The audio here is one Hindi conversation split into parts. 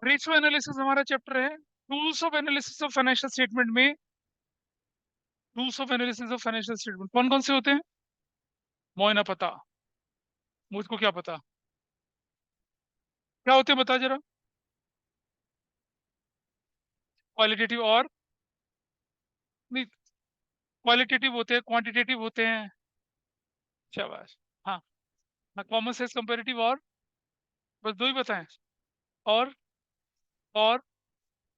रेशियो एनालिसिस हमारा चैप्टर है। Tools of analysis of financial statement में tools of analysis of financial statement कौन कौन से होते हैं? मोइना पता, मुझको क्या पता क्या होते हैं, बता जरा। क्वालिटेटिव और नहीं, क्वालिटेटिव होते हैं, क्वांटिटेटिव होते हैं। शाबाश। हाँ, कॉमन सेंस कंपेरेटिव और बस दो ही बताएं। और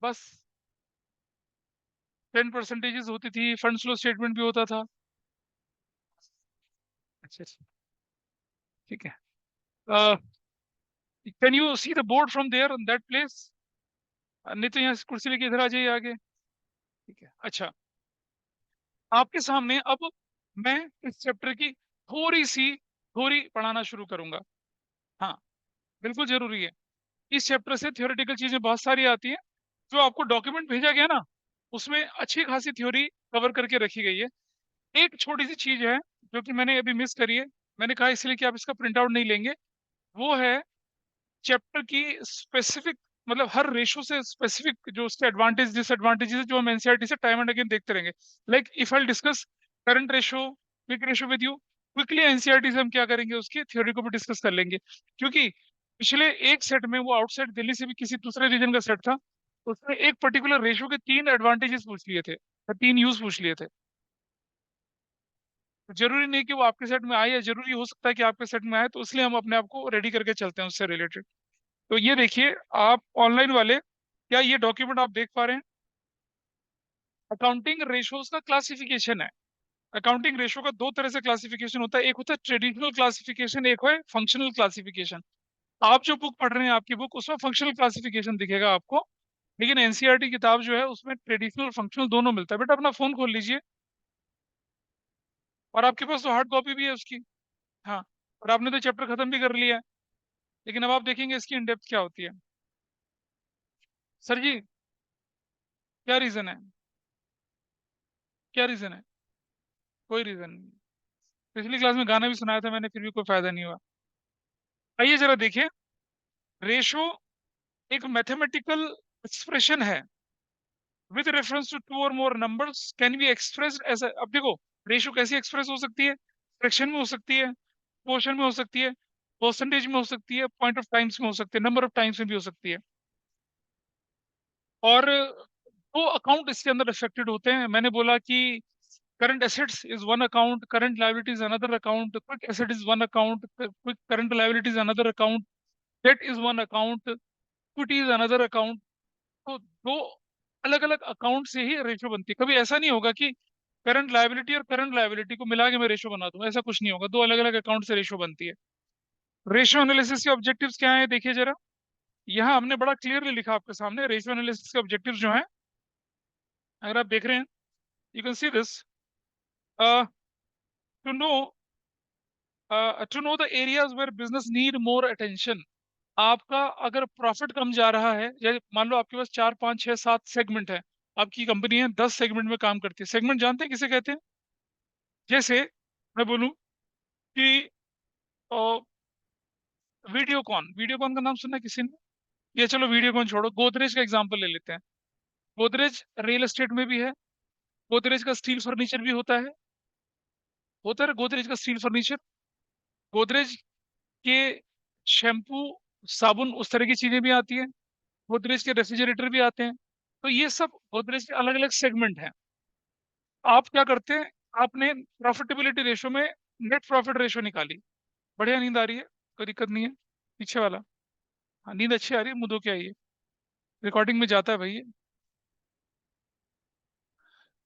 बस 10% होती थी, फंड फ्लो स्टेटमेंट भी होता था। अच्छा अच्छा, ठीक है। Can you see the board from there on that place? नहीं तो यहाँ से कुर्सी लेके इधर आ जाइए आगे। ठीक है, अच्छा। आपके सामने अब मैं इस चैप्टर की थोड़ी सी थ्योरी पढ़ाना शुरू करूंगा। हाँ, बिल्कुल जरूरी है। इस चैप्टर से थ्योरेटिकल चीजें बहुत सारी आती हैं। जो आपको डॉक्यूमेंट भेजा गया ना, उसमें अच्छी खासी थ्योरी कवर करके रखी गई है। एक छोटी सी चीज है जो कि मैंने अभी मिस करी है। मैंने कहा इसलिए कि आप इसका प्रिंट आउट नहीं लेंगे। वो है चैप्टर की स्पेसिफिक, मतलब हर रेशो से स्पेसिफिक जो उसके एडवांटेज डिसएडवांटेजेस है, जो हम एनसीईआरटी से टाइम एंड अगेन देखते रहेंगे। Like if I discuss current ratio, quick ratio with you, quickly NCERT से हम क्या करेंगे, उसकी थ्योरी को भी डिस्कस कर लेंगे। क्योंकि पिछले एक सेट में वो आउटसाइड दिल्ली से भी किसी दूसरे रीजन का सेट था, उसने एक पर्टिकुलर रेशो के 3 एडवांटेजेस पूछ लिए थे या 3 यूज पूछ लिए थे। तो जरूरी नहीं कि वो आपके सेट में आए, या जरूरी हो सकता है कि आपके सेट में आए, तो इसलिए हम अपने आप को रेडी करके चलते हैं उससे रिलेटेड। तो ये देखिए, आप ऑनलाइन वाले, क्या ये डॉक्यूमेंट आप देख पा रहे हैं? अकाउंटिंग रेशोज का क्लासिफिकेशन है। अकाउंटिंग रेशो का दो तरह से क्लासिफिकेशन होता है, एक होता है ट्रेडिशनल क्लासिफिकेशन, एक है फंक्शनल क्लासिफिकेशन। आप जो बुक पढ़ रहे हैं, आपकी बुक, उसमें फंक्शनल क्लासिफिकेशन दिखेगा आपको। लेकिन एनसीईआरटी किताब जो है उसमें ट्रेडिशनल फंक्शनल दोनों मिलता है। बेटा अपना फोन खोल लीजिए, और आपके पास तो हार्ड कॉपी भी है उसकी। हाँ, और आपने तो चैप्टर खत्म भी कर लिया है। लेकिन अब आप देखेंगे इसकी इन डेप्थ क्या होती है। सर जी, क्या रीजन है? क्या रीजन है? कोई रीजन नहीं। पिछली क्लास में गाना भी सुनाया था मैंने, फिर भी कोई फायदा नहीं हुआ। आइए जरा देखिए, रेशो एक मैथमेटिकल एक्सप्रेशन है विद रेफरेंस टू टू और more numbers can be expressed as. अब देखो, रेशो कैसी एक्सप्रेस हो सकती है? फ्रैक्शन में हो सकती है, पोर्शन में हो सकती है, परसेंटेज में हो सकती है, पॉइंट ऑफ टाइम्स में हो सकती है, नंबर ऑफ टाइम्स में भी हो सकती है। और दो अकाउंट इसके अंदर अफेक्टेड होते हैं। मैंने बोला कि current assets is one account, current liabilities another account, quick asset is one account, quick current liabilities another account, debt is one account, equity is another account. तो दो अलग अलग अकाउंट से ही रेशो बनती है। कभी ऐसा नहीं होगा कि करंट लायबिलिटी और करंट लायबिलिटी को मिला के मैं रेशो बना दूं, ऐसा कुछ नहीं होगा। दो अलग अलग अकाउंट से रेशो बनती है। रेशो एनालिसिस के ऑब्जेक्टिव्स क्या है, देखिए जरा। यहाँ हमने बड़ा क्लियरली लिखा आपके सामने, रेशो एनालिसिस के ऑब्जेक्टिव्स जो हैं, अगर आप देख रहे हैं, you can see this. To know to know the areas where business need more attention. आपका अगर प्रॉफिट कम जा रहा है, जैसे मान लो आपके पास 4 5 6 7 सेगमेंट है, आपकी कंपनी है 10 सेगमेंट में काम करती है। सेगमेंट जानते हैं किसे कहते हैं? जैसे मैं बोलूं कि वीडियोकॉन, वीडियोकॉन का नाम सुना है किसी ने? ये चलो वीडियोकॉन छोड़ो, गोदरेज का एग्जांपल ले लेते हैं। गोदरेज रियल एस्टेट में भी है। गोदरेज का स्टील फर्नीचर भी होता है गोदरेज का स्टील फर्नीचर। गोदरेज के शैम्पू, साबुन, उस तरह की चीजें भी आती हैं। गोदरेज के रेफ्रिजरेटर भी आते हैं। तो ये सब गोदरेज के अलग अलग सेगमेंट हैं। आप क्या करते हैं, आपने प्रॉफिटेबिलिटी रेशो में नेट प्रॉफिट रेशो निकाली। बढ़िया, नींद आ रही है? कोई दिक्कत नहीं है? पीछे वाला, हाँ नींद अच्छी आ रही है, मुंह धो के आइए, रिकॉर्डिंग में जाता है भाई ये।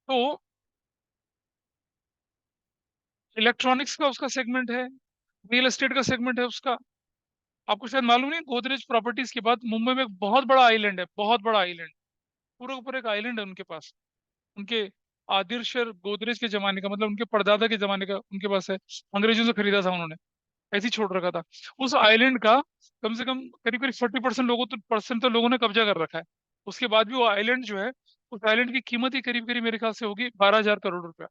तो इलेक्ट्रॉनिक्स का उसका सेगमेंट है, रियल एस्टेट का सेगमेंट है उसका। आपको शायद मालूम नहीं, गोदरेज प्रॉपर्टीज के बाद मुंबई में एक बहुत बड़ा आइलैंड है, बहुत बड़ा आइलैंड, पूरा ऊपर एक आइलैंड है उनके पास। उनके आदिलशर गोदरेज के जमाने का, मतलब उनके परदादा के जमाने का उनके पास है। अंग्रेजों से खरीदा था उन्होंने, ऐसे ही छोड़ रखा था। उस आइलैंड का कम से कम करीब करीब 40% तो लोगों ने कब्जा कर रखा है। उसके बाद भी वो आइलैंड जो है, उस आइलैंड की कीमत ही करीब करीब मेरे ख्याल से होगी 12,000 करोड़ रुपया।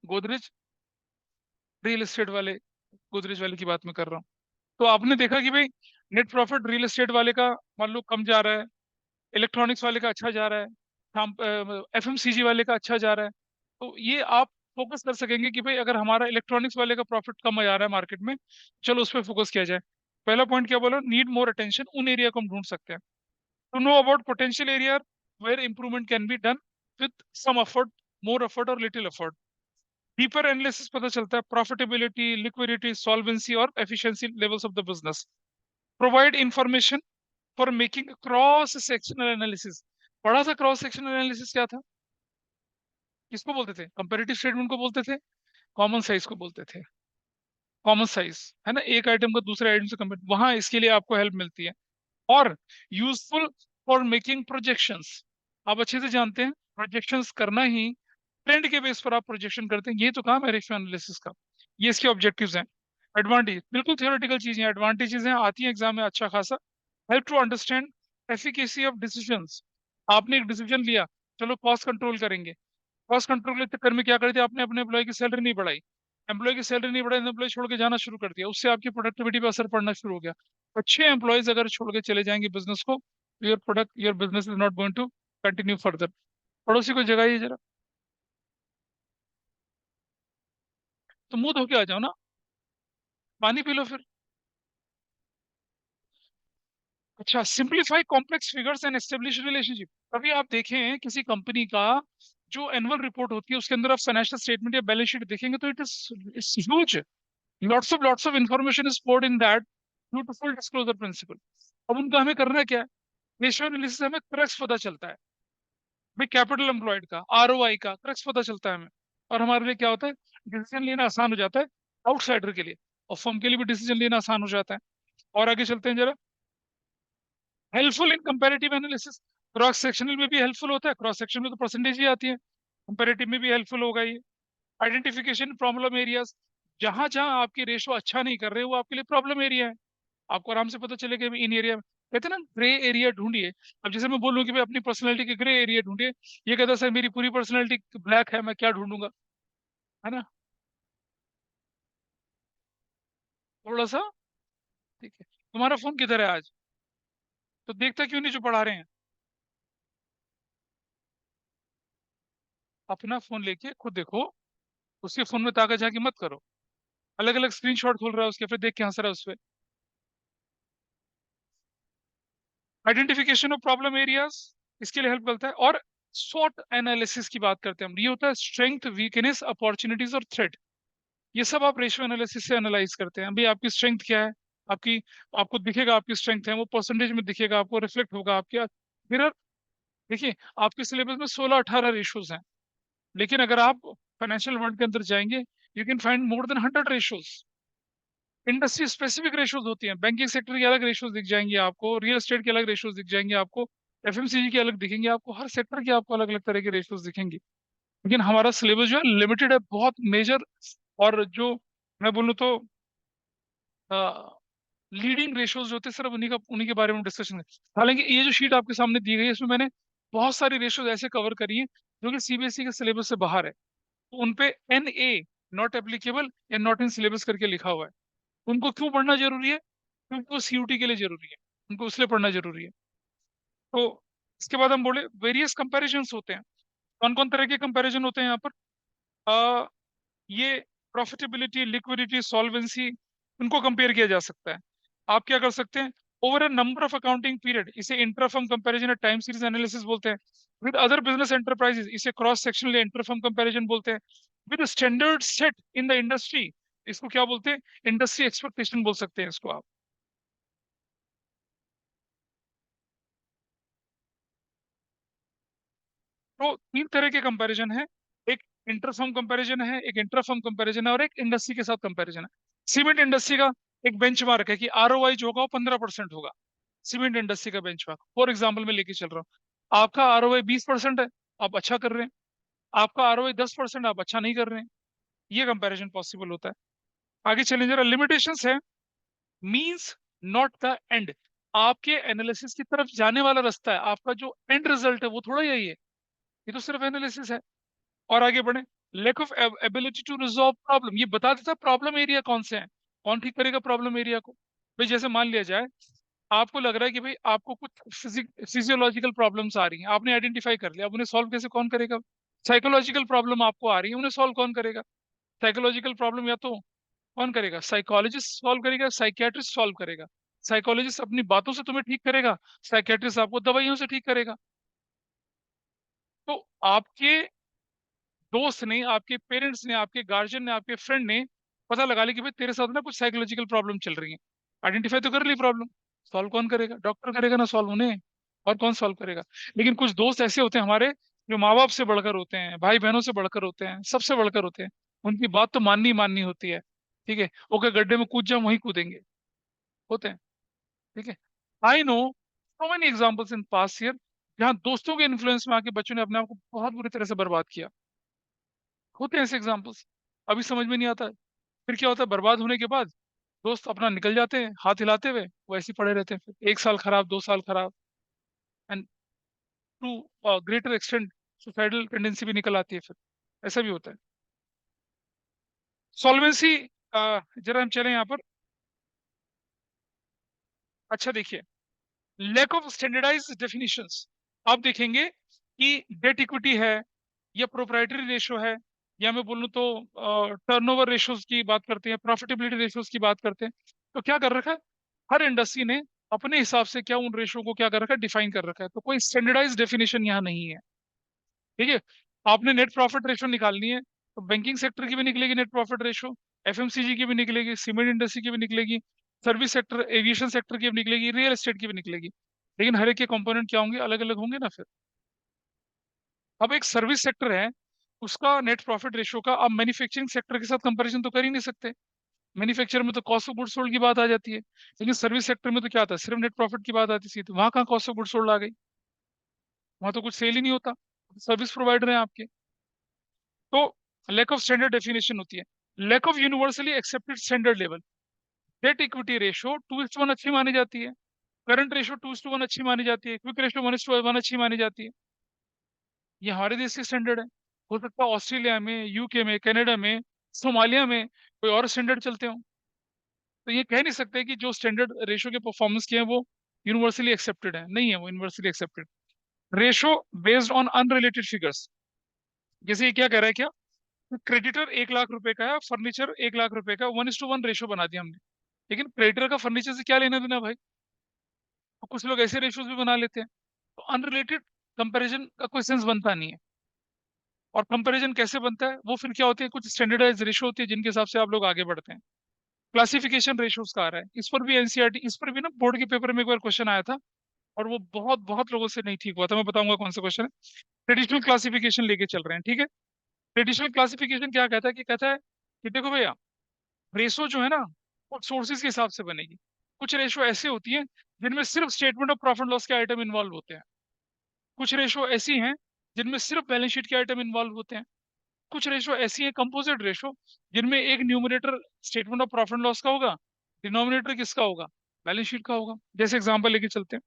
गोदरेज रियल एस्टेट वाले, गोदरेज वाले की बात मैं कर रहा हूँ। तो आपने देखा कि भाई नेट प्रॉफिट रियल एस्टेट वाले का मान लो कम जा रहा है, इलेक्ट्रॉनिक्स वाले का अच्छा जा रहा है, एफएमसीजी वाले का अच्छा जा रहा है। तो ये आप फोकस कर सकेंगे कि भाई अगर हमारा इलेक्ट्रॉनिक्स वाले का प्रॉफिट कम आ जा रहा है मार्केट में, चलो उस पर फोकस किया जाए। पहला पॉइंट क्या बोला, नीड मोर अटेंशन, उन एरिया को हम ढूंढ सकते हैं। To know about potential area where improvement can be done with some effort, more effort और लिटिल एफर्ट। डीपर एनालिसिस पता चलता है प्रॉफिटेबिलिटी, लिक्विडिटी, सॉल्वेंसी और efficiency levels of the business. Provide information for making cross sectional analysis. पढ़ा था क्रॉस सेक्शनल एनालिसिस क्या था? किसको बोलते थे? कंपैरेटिव स्टेटमेंट को बोलते थे, कॉमन साइज को बोलते थे। कॉमन साइज है ना, एक आइटम का दूसरे आइटम से कंपेयर, वहां इसके लिए आपको हेल्प मिलती है। और यूजफुल फॉर मेकिंग प्रोजेक्शंस। आप अच्छे से जानते हैं प्रोजेक्शंस करना ही, ट्रेंड के बेस पर आप प्रोजेक्शन करते हैं, ये तो काम है रेशियो एनालिसिस का। ये इसके ऑब्जेक्टिव्स हैं। एडवांटेज बिल्कुल थियोरेटिकल चीजें हैं, एडवांटेजेस हैं, आती हैं एग्जाम में अच्छा खासा। Help to understand efficacy of decisions. आपने एक डिसीजन लिया, चलो कॉस्ट कंट्रोल करेंगे। कॉस्ट कंट्रोल के चक्कर में क्या कर दिया आपने, अपने एम्प्लॉय की सैलरी नहीं बढ़ाई। एम्प्लॉय की सैलरी नहीं बढ़ाई, एम्प्लॉय छोड़ के जाना शुरू कर दिया, उससे आपकी प्रोडक्टिविटी पे असर पड़ना शुरू हो गया। अच्छे एम्प्लॉयज अगर छोड़ के चले जाएंगे बिजनेस को, your business is not going to continue further. पड़ोसी को जगाइए जरा, तो मुंह धो के आ जाओ ना, पानी पी लो फिर। अच्छा, simplify complex figures and establish relationship. कभी आप देखें किसी कंपनी का जो एनुअल रिपोर्ट होती है उसके अंदर आप फाइनेंशियल स्टेटमेंट या बैलेंस शीट देखेंगे तो it is huge. Lots of information is poured in that due to full disclosure principle. अब उनका हमें करना क्या है, रेशियो एनालिसिस हमें क्रक्स पता चलता है, भाई कैपिटल एम्प्लॉयड का, आरओआई का क्रक्स पता चलता है हमें। और हमारे लिए क्या होता है, डिसीजन लेना आसान हो जाता है आउटसाइडर के लिए, और फर्म के लिए भी डिसीजन लेना आसान हो जाता है। और आगे चलते हैं जरा। Helpful in comparative analysis. Cross sectional में भी हेल्पफुल होता है, क्रॉस सेक्शन में तो परसेंटेज ही आती है, कंपैरेटिव में भी हेल्पफुल होगा ये। Identification problem areas. जहां जहां आपकी रेशो अच्छा नहीं कर रहे, वो आपके लिए प्रॉब्लम एरिया है। आपको आराम से पता चलेगा इन एरिया में, कहते हैं ना ग्रे एरिया ढूंढिए। अब जैसे मैं बोलूं कि भाई अपनी पर्सनैलिटी के ग्रे एरिया ढूंढिए, ये कहता है सर मेरी पूरी पर्सनैलिटी ब्लैक है, मैं क्या ढूंढूंगा, है ना। थोड़ा सा। ठीक है, तुम्हारा फोन किधर है आज? तो देखता क्यों नहीं जो पढ़ा रहे हैं? अपना फोन लेके खुद देखो, उसके फोन में ताका झाकी मत करो। अलग अलग स्क्रीनशॉट खोल रहा है उसके, फिर देख के हंस रहा है उस पर। आइडेंटिफिकेशन ऑफ प्रॉब्लम एरियाज, इसके लिए हेल्प करता है। और शॉर्ट एनालिसिस की बात करते हैं हम, ये होता है स्ट्रेंथ, वीकनेस, अपॉर्चुनिटीज और थ्रेट। ये सब आप रेशियो एनालिसिस से एनालाइज करते हैं। भाई आपकी स्ट्रेंथ क्या है, आपकी, आपको दिखेगा आपकी स्ट्रेंथ है, वो परसेंटेज में दिखेगा आपको, रिफ्लेक्ट होगा आपके मिरर। देखिए, आपके सिलेबस में 16-18 रेशियोज हैं, लेकिन अगर आप फाइनेंशियल वर्ल्ड के अंदर जाएंगे, you can find more than 100 ratios. Industry specific ratios होती हैं, बैंकिंग सेक्टर के अलग रेशियोज दिख जाएंगे आपको, रियल एस्टेट के अलग रेशियोज दिख जाएंगे आपको, एफएमसीजी के अलग दिखेंगे आपको, हर सेक्टर के आपको अलग अलग तरह के रेशियोज दिखेंगे। लेकिन हमारा सिलेबस जो है लिमिटेड है, बहुत मेजर। और जो मैं बोलूँ तो लीडिंग रेशियोज जो होते हैं सिर्फ उन्हीं के बारे में डिस्कशन है। हालांकि ये जो शीट आपके सामने दी गई है, इसमें मैंने बहुत सारी रेशियोज ऐसे कवर करी हैं जो कि सीबीएसई के सिलेबस से बाहर है, तो उनपे NA, नॉट एप्लीकेबल या नॉट इन सिलेबस करके लिखा हुआ है। उनको क्यों पढ़ना जरूरी है? क्योंकि वो सीयूटी के लिए जरूरी है, उनको इसलिए पढ़ना जरूरी है। तो इसके बाद हम बोले वेरियस कंपैरिजंस होते हैं। कौन कौन तरह के कंपैरिजन होते हैं यहाँ पर? ये प्रॉफिटेबिलिटी, लिक्विडिटी, सॉल्वेंसी, उनको कंपेयर किया जा सकता है। आप क्या कर सकते हैं, over a number of accounting period, इसे इंटरफर्म कंपैरिजन या टाइम सीरीज एनालिसिस बोलते हैं। विद अदर बिजनेस एंटरप्राइजेस, इसे क्रॉस सेक्शनल या इंटरफर्म कंपैरिजन बोलते हैं। With standard set in the industry, इसको क्या बोलते हैं, इंडस्ट्री एक्सपेक्टेशन बोल सकते हैं इसको आप। तो तीन तरह के कंपैरिजन है, एक इंटरफर्म कंपैरिजन है, एक इंटरफर्म कंपैरिजन है, और एक इंडस्ट्री के साथ कंपैरिजन है। सीमेंट इंडस्ट्री का एक बेंचमार्क है कि आरओआई जो होगा वो 15% होगा। सीमेंट इंडस्ट्री का बेंचमार्क फॉर एग्जाम्पल मैं लेके चल रहा हूँ। आपका आरओआई 20% है, आप अच्छा कर रहे हैं। आपका आरओआई 10%, आप अच्छा नहीं कर रहे हैं। ये कंपैरिजन पॉसिबल होता है। आगे चलें जरा, लिमिटेशंस है। मींस नॉट द एंड, आपके एनालिसिस की तरफ जाने वाला रास्ता है, आपका जो एंड रिजल्ट है वो थोड़ा यही है, ये तो सिर्फ एनालिसिस है। और आगे बढ़े, lack of ability to resolve problem, ये बता देता प्रॉब्लम एरिया कौन से हैं, कौन ठीक करेगा प्रॉब्लम एरिया को। भाई जैसे मान लिया जाए आपको लग रहा है कि भाई आपको कुछ फिजियोलॉजिकल प्रॉब्लम्स आ रही हैं, आपने आइडेंटिफाई कर लिया, अब उन्हें सॉल्व कैसे कौन करेगा? साइकोलॉजिकल प्रॉब्लम आपको आ रही है, उन्हें सॉल्व कौन करेगा? साइकोलॉजिकल प्रॉब्लम या तो कौन करेगा? साइकोलॉजिस्ट सॉल्व करेगा, साइकियाट्रिस्ट सॉल्व करेगा। साइकोलॉजिस्ट अपनी बातों से तुम्हें ठीक करेगा, साइकियाट्रिस्ट आपको दवाइयों से ठीक करेगा। तो आपके दोस्त ने, आपके पेरेंट्स ने, आपके गार्जियन ने, आपके फ्रेंड ने पता लगा लिया कि भाई तेरे साथ ना कुछ साइकोलॉजिकल प्रॉब्लम चल रही है, आइडेंटिफाई तो कर ली प्रॉब्लम, सॉल्व कौन करेगा? डॉक्टर करेगा ना सॉल्व उन्हें, और कौन सॉल्व करेगा? लेकिन कुछ दोस्त ऐसे होते हैं हमारे, जो माँ बाप से बढ़कर होते हैं, भाई बहनों से बढ़कर होते हैं, सबसे बढ़कर होते हैं। उनकी बात तो माननी ही माननी होती है। ठीक है, ओके गड्ढे में कूद जाओ वहीं कूदेंगे, होते हैं। ठीक है, I know so many examples in past year, जहाँ दोस्तों के इन्फ्लुएंस में आके बच्चों ने अपने आप को बहुत बुरी तरह से बर्बाद किया। होते हैं ऐसे एग्जाम्पल्स, अभी समझ में नहीं आता है। फिर क्या होता है, बर्बाद होने के बाद दोस्त अपना निकल जाते हैं हाथ हिलाते हुए, वो ऐसे ही पड़े रहते हैं, फिर 1 साल खराब, 2 साल खराब, and to greater extent suicidal tendency भी निकल आती है फिर, ऐसा भी होता है। सॉल्वेंसी, जरा हम चले यहाँ पर। अच्छा देखिए, लैक ऑफ स्टैंडर्डाइज डेफिनेशंस, आप देखेंगे कि डेट इक्विटी है, या प्रोप्राइटरी रेशो है, या मैं बोलूँ तो टर्नओवर रेशोज की बात करते हैं, प्रॉफिटेबिलिटी रेशोज की बात करते हैं, तो क्या कर रखा है, हर इंडस्ट्री ने अपने हिसाब से क्या उन रेशो को क्या कर रखा है, डिफाइन कर रखा है, तो कोई स्टैंडर्डाइज डेफिनेशन यहाँ नहीं है। ठीक है, आपने नेट प्रॉफिट रेशो निकालनी है, तो बैंकिंग सेक्टर की भी निकलेगी नेट प्रॉफिट रेशो, एफएमसीजी की भी निकलेगी, सीमेंट इंडस्ट्री की भी निकलेगी, सर्विस सेक्टर, एविएशन सेक्टर की भी निकलेगी, रियल एस्टेट की भी निकलेगी। लेकिन हर एक के कंपोनेंट क्या होंगे, अलग अलग होंगे ना फिर। अब एक सर्विस सेक्टर है, उसका नेट प्रॉफिट रेशो का आप मैन्युफैक्चरिंग सेक्टर के साथ कंपैरिजन तो कर ही नहीं सकते। मैन्युफैक्चर में तो कॉस्ट ऑफ गुड्स सोल्ड की बात आ जाती है, लेकिन सर्विस सेक्टर में तो क्या आता है, सिर्फ नेट प्रॉफिट की बात आती थी, तो वहां कहाँ कॉस्ट ऑफ गुड्स सोल्ड आ गई? वहां तो कुछ सेल ही नहीं होता, सर्विस प्रोवाइडर है आपके। तो लैक ऑफ स्टैंडर्ड डेफिनेशन होती है, lack of universally accepted standard level. Debt equity ratio 2:1 अच्छी मानी जाती है, करंट रेशो 2:1 अच्छी मानी जाती है, क्विक रेशो 1:1 अच्छी मानी जाती है। ये हमारे देश के स्टैंडर्ड है। हो सकता है ऑस्ट्रेलिया में, यूके में, कनाडा में, सोमालिया में कोई और स्टैंडर्ड चलते हो। तो ये कह नहीं सकते कि जो स्टैंडर्ड रेशो के परफॉर्मेंस के हैं वो यूनिवर्सली एक्सेप्टेड है, नहीं है वो universally accepted. Ratio based on unrelated figures, जैसे ये क्या कह रहा है, क्या क्रेडिटर 1 लाख रुपए का है, फर्नीचर 1 लाख रुपए का, 1:1 रेशो बना दिया हमने, लेकिन क्रेडिटर का फर्नीचर से क्या लेना देना भाई? तो कुछ लोग ऐसे रेशोज भी बना लेते हैं, तो अनरिलेटेड कंपैरिजन का कोई सेंस बनता नहीं है। और कंपैरिजन कैसे बनता है, वो फिर क्या होती है, कुछ स्टैंडर्डाइज रेशो होती है जिनके हिसाब से आप लोग आगे बढ़ते हैं। क्लासिफिकेशन रेशोज का आ रहा है, इस पर भी एनसीईआरटी, इस पर भी ना बोर्ड के पेपर में एक बार क्वेश्चन आया था, और वो बहुत बहुत लोगों से नहीं ठीक हुआ था, मैं बताऊंगा कौन सा क्वेश्चन है। ट्रेडिशनल क्लासिफिकेशन लेके चल रहे हैं, ठीक है। ट्रेडिशनल क्लासिफिकेशन क्या कहता है, कि कहता है कि देखो भैया, रेशो जो है ना, वो सोर्सेज के हिसाब से बनेगी। कुछ रेशो ऐसे होती हैं जिनमें सिर्फ स्टेटमेंट ऑफ प्रॉफिट लॉस के आइटम इन्वॉल्व होते हैं, कुछ रेशो ऐसी हैं जिनमें सिर्फ बैलेंस शीट के आइटम इन्वॉल्व होते हैं, कुछ रेशो ऐसी हैं कंपोजिट रेशो, जिनमें एक numerator statement of profit loss का होगा, डिनोमिनेटर किसका होगा, बैलेंस शीट का होगा। जैसे एग्जांपल लेके चलते हैं,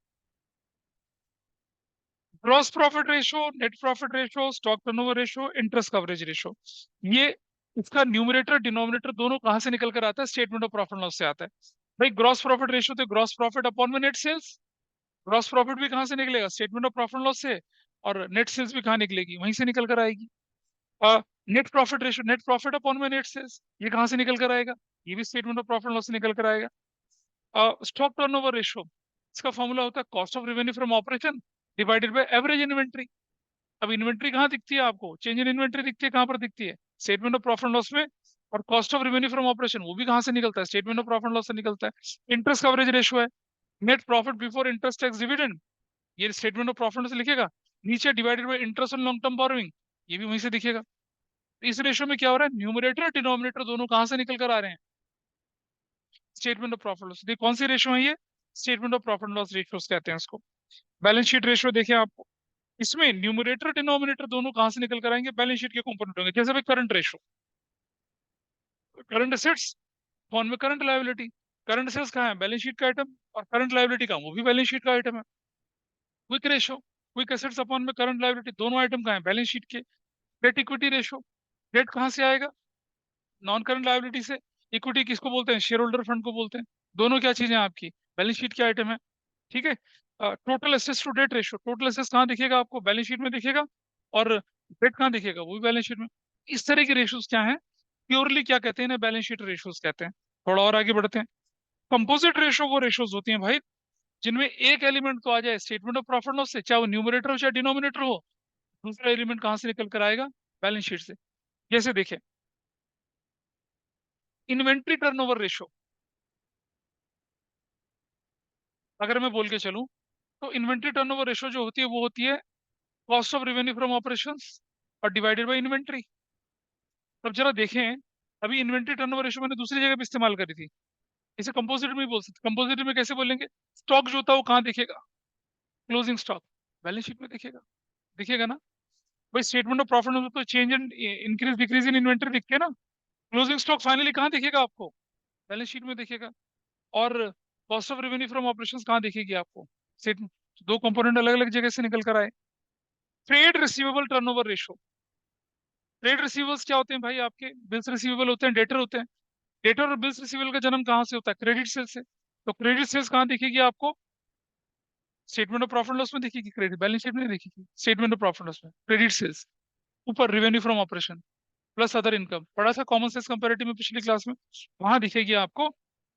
gross profit ratio, net profit ratio, stock turnover ratio, interest coverage ratio, ये इसका न्यूमरेटर डिनोमिनेटर दोनों कहाँ से निकल कर आता है, स्टेटमेंट ऑफ प्रॉफिट लॉस से आता है। भाई ग्रॉस प्रॉफिट रेशो तो ग्रॉस प्रॉफिट अपॉन में नेट सेल्स, ग्रॉस प्रॉफिट भी कहाँ से निकलेगा, स्टेटमेंट ऑफ प्रॉफिट लॉस से, और नेट सेल्स भी कहाँ निकलेगी, वहीं से निकल कर आएगी। Net profit ratio, net profit upon में नेट सेल्स, ये कहाँ से निकल कर आएगा, ये भी स्टेटमेंट ऑफ प्रॉफिट लॉस से निकल कर आएगा। स्टॉक टर्नओवर रेशो, इसका फॉर्मूला होता है cost of revenue from operation divided by average inventory. अब इन्वेंट्री कहाँ दिखती है आपको, चेंज इन इन्वेंट्री दिखती है, कहाँ पर दिखती है, स्टेटमेंट ऑफ प्रॉफिट लॉस में। और cost of revenue from operation वो भी कहाँ से निकलता है, स्टेटमेंट ऑफ प्रॉफिट लॉस से निकलता है। इंटरेस्ट कवरेज रेशो है, net profit before interest tax dividend, ये स्टेटमेंट ऑफ प्रॉफिट लॉस से लिखेगा, नीचे divided by interest on long term borrowing, ये भी वहीं से दिखेगा। तो इस रेशो में क्या हो रहा है, न्यूमरेटर और डिनोमिनेटर दोनों कहाँ से निकल कर आ रहे हैं, स्टेटमेंट ऑफ प्रॉफिट लॉस। कौन सी रेशो है ये, statement of profit loss ratios कहते हैं इसको। बैलेंस शीट रेशियो देखिए आप, इसमें न्यूमरेटर डिनोमिनेटर दोनों कहां से निकल कर आएंगे, बैलेंस शीट के कंपोनेंट होंगे। जैसे भाई current ratio, current assets form में करंट लायबिलिटी, करंट असेट्स कहाँ है, बैलेंस शीट का आइटम, और करंट लायबिलिटी का वो भी बैलेंस शीट का आइटम है। Quick ratio, quick assets upon में करंट लायबिलिटी, दोनों आइटम कहाँ है, बैलेंस शीट के। डेट इक्विटी रेशो, डेट कहाँ से आएगा, नॉन करंट लायबिलिटी से। इक्विटी किसको बोलते हैं, शेयर होल्डर फंड को बोलते हैं। दोनों क्या चीजें हैं आपकी, बैलेंस शीट के आइटम है। ठीक है। Total assets to debt ratio, total assets कहाँ दिखेगा आपको? बैलेंस शीट में दिखेगा। और डेट कहाँ दिखेगा? वो भी बैलेंस शीट में। इस तरह के रेशियोज क्या है, प्योरली क्या कहते हैं ना, बैलेंस शीट रेशियोज कहते हैं। थोड़ा और आगे बढ़ते हैं। कंपोजिट रेशियो वो रेशियोज होती हैं भाई जिनमें एक एलिमेंट तो आ जाए स्टेटमेंट ऑफ प्रॉफिट लॉस से, चाहे वो न्यूमरेटर हो चाहे डिनोमिनेटर हो। दूसरा एलिमेंट कहाँ से निकल कर आएगा? बैलेंस शीट से। जैसे देखें, इन्वेंट्री टर्नओवर रेशियो अगर मैं बोल के चलूं, तो इन्वेंट्री टर्नओवर रेशियो जो होती है वो होती है cost of revenue from operations और डिवाइडेड बाय इन्वेंट्री। अब जरा देखें, अभी इन्वेंट्री टर्नओवर रेशियो मैंने दूसरी जगह पे इस्तेमाल करी थी, इसे कंपोजिट में भी बोल सकते। कंपोजिट में कैसे बोलेंगे? स्टॉक जो होता है वो कहाँ दिखेगा? क्लोजिंग स्टॉक बैलेंस शीट में दिखेगा। दिखेगा ना भाई? स्टेटमेंट ऑफ प्रॉफिट में तो change and increase decrease in inventory दिखते हैं ना। क्लोजिंग स्टॉक फाइनली कहाँ दिखेगा आपको? बैलेंस शीट में दिखेगा। और cost of revenue from operations कहाँ दिखेगी आपको? स्टेटमेंट। दो कंपोनेंट अलग अलग जगह से निकल कर आए। Trade receivable turnover ratio, trade receivables क्या होते हैं भाई? आपके बिल्स रिसीवेबल होते हैं, डेटर होते हैं। डेटर और बिल्स रिसीवेबल का जन्म कहाँ से होता है? क्रेडिट सेल से। तो क्रेडिट सेल्स कहाँ दिखेगी आपको? स्टेटमेंट ऑफ प्रॉफिट लॉस में दिखेगी। क्रेडिट बैलेंस शीट में नहीं दिखेगी, स्टेटमेंट ऑफ प्रॉफिट लॉस में क्रेडिट सेल्स। ऊपर revenue from operation plus other income, पढ़ा था कॉमन सेंस कंपैरेटिव में पिछली क्लास में, वहां दिखेगी आपको।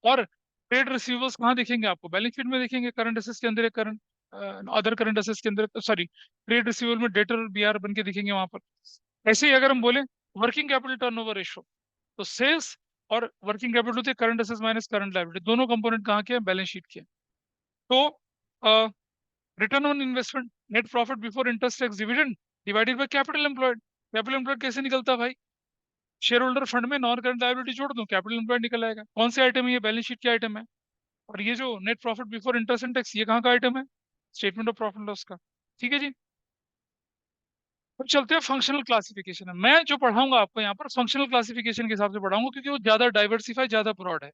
और ट्रेड रिसीवेबल्स कहाँ दिखेंगे आपको? बैलेंस शीट में दिखेंगे, करंट असेट्स के अंदर, करंट अदर करंट असेट्स के अंदर, सॉरी ट्रेड रिसीवेबल में डेटर और बीआर बन के दिखेंगे वहां पर। ऐसे ही अगर हम बोले वर्किंग कैपिटल टर्नओवर रेशियो, तो सेल्स और वर्किंग कैपिटल होते हैं current assets minus current liability, दोनों कंपोनेंट कहाँ के हैं? बैलेंस शीट के। तो return on investment, net profit before interest tax dividend divided by capital employed. Capital employed कैसे निकलता है भाई? शेयर होल्डर फंड में नॉन करंट लायबिलिटी जोड़ दूं, कैपिटल एम्प्लॉयड निकल आएगा। कौन से आइटम है ये? बैलेंस शीट के आइटम है। और ये जो net profit before interest and tax, ये कहाँ का आइटम है? स्टेटमेंट ऑफ प्रॉफिट लॉस का। ठीक है जी। अब चलते हैं फंक्शनल क्लासिफिकेशन में। मैं जो पढ़ाऊंगा आपको यहाँ पर फंक्शनल क्लासिफिकेशन के हिसाब से पढ़ाऊंगा, क्योंकि वो ज्यादा डाइवर्सिफाई, ज्यादा ब्रॉड है।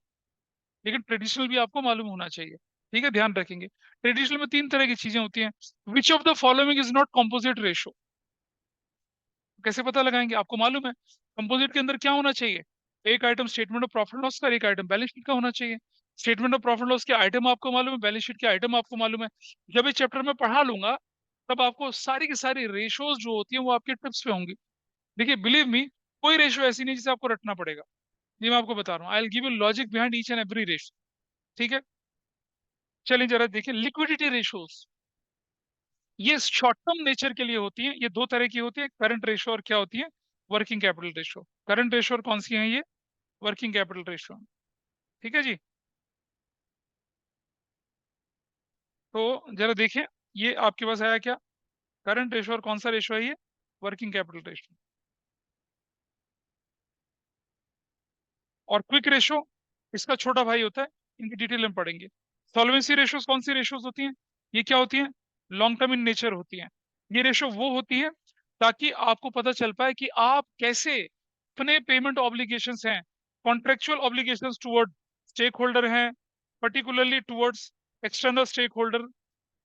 लेकिन ट्रेडिशनल भी आपको मालूम होना चाहिए। ठीक है, ध्यान रखेंगे। ट्रेडिशनल में तीन तरह की चीजें होती हैं। Which of the following is not composite ratio? कैसे पता लगाएंगे? आपको मालूम है कंपोजिट के अंदर क्या होना चाहिए? एक item statement of profit loss का, एक आइटम बैलेंस शीट का होना चाहिए। स्टेटमेंट ऑफ प्रॉफिट लॉस के आइटम आपको मालूम है, बैलेंस शीट के आइटम आपको मालूम है। जब इस चैप्टर में पढ़ा लूंगा, तब आपको सारी की सारी रेशोज जो होती है वो आपके टिप्स पे होंगी। देखिए, बिलीव मी, कोई रेशो ऐसी नहीं जिसे आपको रटना पड़ेगा। ये मैं आपको बता रहा हूँ। I will give you logic behind each and every ratio. ठीक है, चलिए जरा देखिए लिक्विडिटी रेशोज। ये शॉर्ट टर्म नेचर के लिए होती है। ये दो तरह की होती है, करंट रेशो और क्या होती है? Working capital ratio. Current ratio और कौन सी है ये? Working capital ratio. ठीक है जी। तो जरा देखिए, ये आपके पास आया क्या? करंट रेशो और कौन सा रेशो है ये? Working capital ratio. और क्विक रेशो इसका छोटा भाई होता है। इनकी डिटेल में पढ़ेंगे। सॉल्वेंसी रेशोज कौन सी रेशोज होती हैं? ये क्या होती हैं? लॉन्ग टर्म इन नेचर होती हैं। ये रेशो वो होती है ताकि आपको पता चल पाए कि आप कैसे अपने पेमेंट ऑब्लिगेशंस हैं, contractual obligations toward stake holder हैं, particularly towards external stake holder.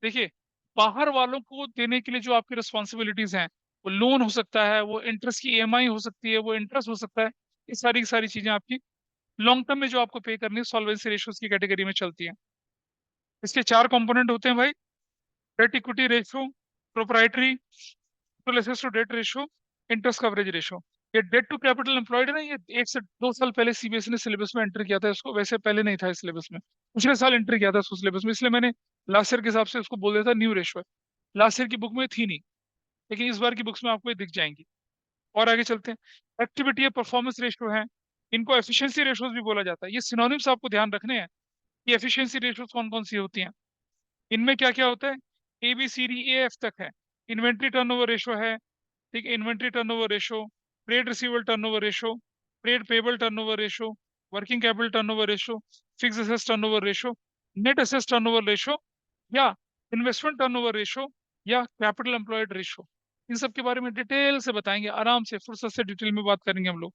देखिए, बाहर वालों को देने के लिए जो आपकी रिस्पॉन्सिबिलिटीज हैं, वो लोन हो सकता है, वो इंटरेस्ट की ईएमआई हो सकती है, वो इंटरेस्ट हो सकता है। ये सारी की सारी चीजें आपकी लॉन्ग टर्म में जो आपको पे करनी है, सॉल्वेंसी रेशियोज की कैटेगरी में चलती है। इसके चार कंपोनेंट होते हैं भाई। Debt equity ratio, proprietary total assets to debt ratio, interest coverage ratio. ये डेट टू कैपिटल एम्प्लॉयड है ना, ये 1 से 2 साल पहले सीबीएसई ने सिलेबस में एंटर किया था इसको। वैसे पहले नहीं था इस सिलेबस में, पिछले साल एंटर किया था इसको सिलेबस में, इसलिए मैंने लास्ट ईयर के हिसाब से इसको बोल दिया था न्यू रेशियो है। लास्ट ईयर की बुक में थी नहीं, लेकिन इस बार की बुक्स में आपको ये दिख जाएंगी। और आगे चलते हैं। एक्टिविटी या परफॉर्मेंस रेशियो है, इनको एफिशिएंसी रेशियोज भी बोला जाता है। ये सिनोनिम्स आपको ध्यान रखने हैं कि एफिशिएंसी रेशियोज कौन कौन सी होती हैं। इनमें क्या क्या होता है? A B C D A F तक है। इन्वेंट्री टर्नओवर रेशियो है, ठीक है, inventory turnover ratio, trade receivable turnover ratio, trade payable turnover ratio, working capital turnover ratio, fix assets turnover ratio, net assets turnover ratio, या इन्वेस्टमेंट टर्नओवर रेशियो, या कैपिटल एम्प्लॉयड रेशियो। इन सब के बारे में डिटेल से बताएंगे, आराम से फुर्सत से डिटेल में बात करेंगे हम लोग।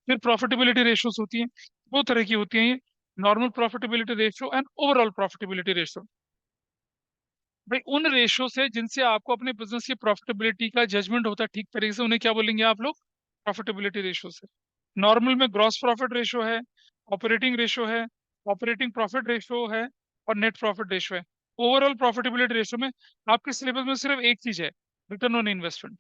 फिर प्रॉफिटेबिलिटी रेशियोज होती हैं, दो तरह की होती हैं ये, normal profitability ratio and overall profitability ratio. भाई उन रेशियो से जिनसे आपको अपने बिजनेस की प्रॉफिटेबिलिटी का जजमेंट होता है ठीक तरीके से, उन्हें क्या बोलेंगे आप लोग? प्रॉफिटेबिलिटी रेशियो से। नॉर्मल में ग्रॉस प्रॉफिट रेशियो है, ऑपरेटिंग रेशियो है, ऑपरेटिंग प्रॉफिट रेशियो है, और नेट प्रॉफिट रेशियो है। ओवरऑल प्रॉफिटेबिलिटी रेशियो में आपके सिलेबस में सिर्फ एक चीज है, रिटर्न ऑन इन्वेस्टमेंट।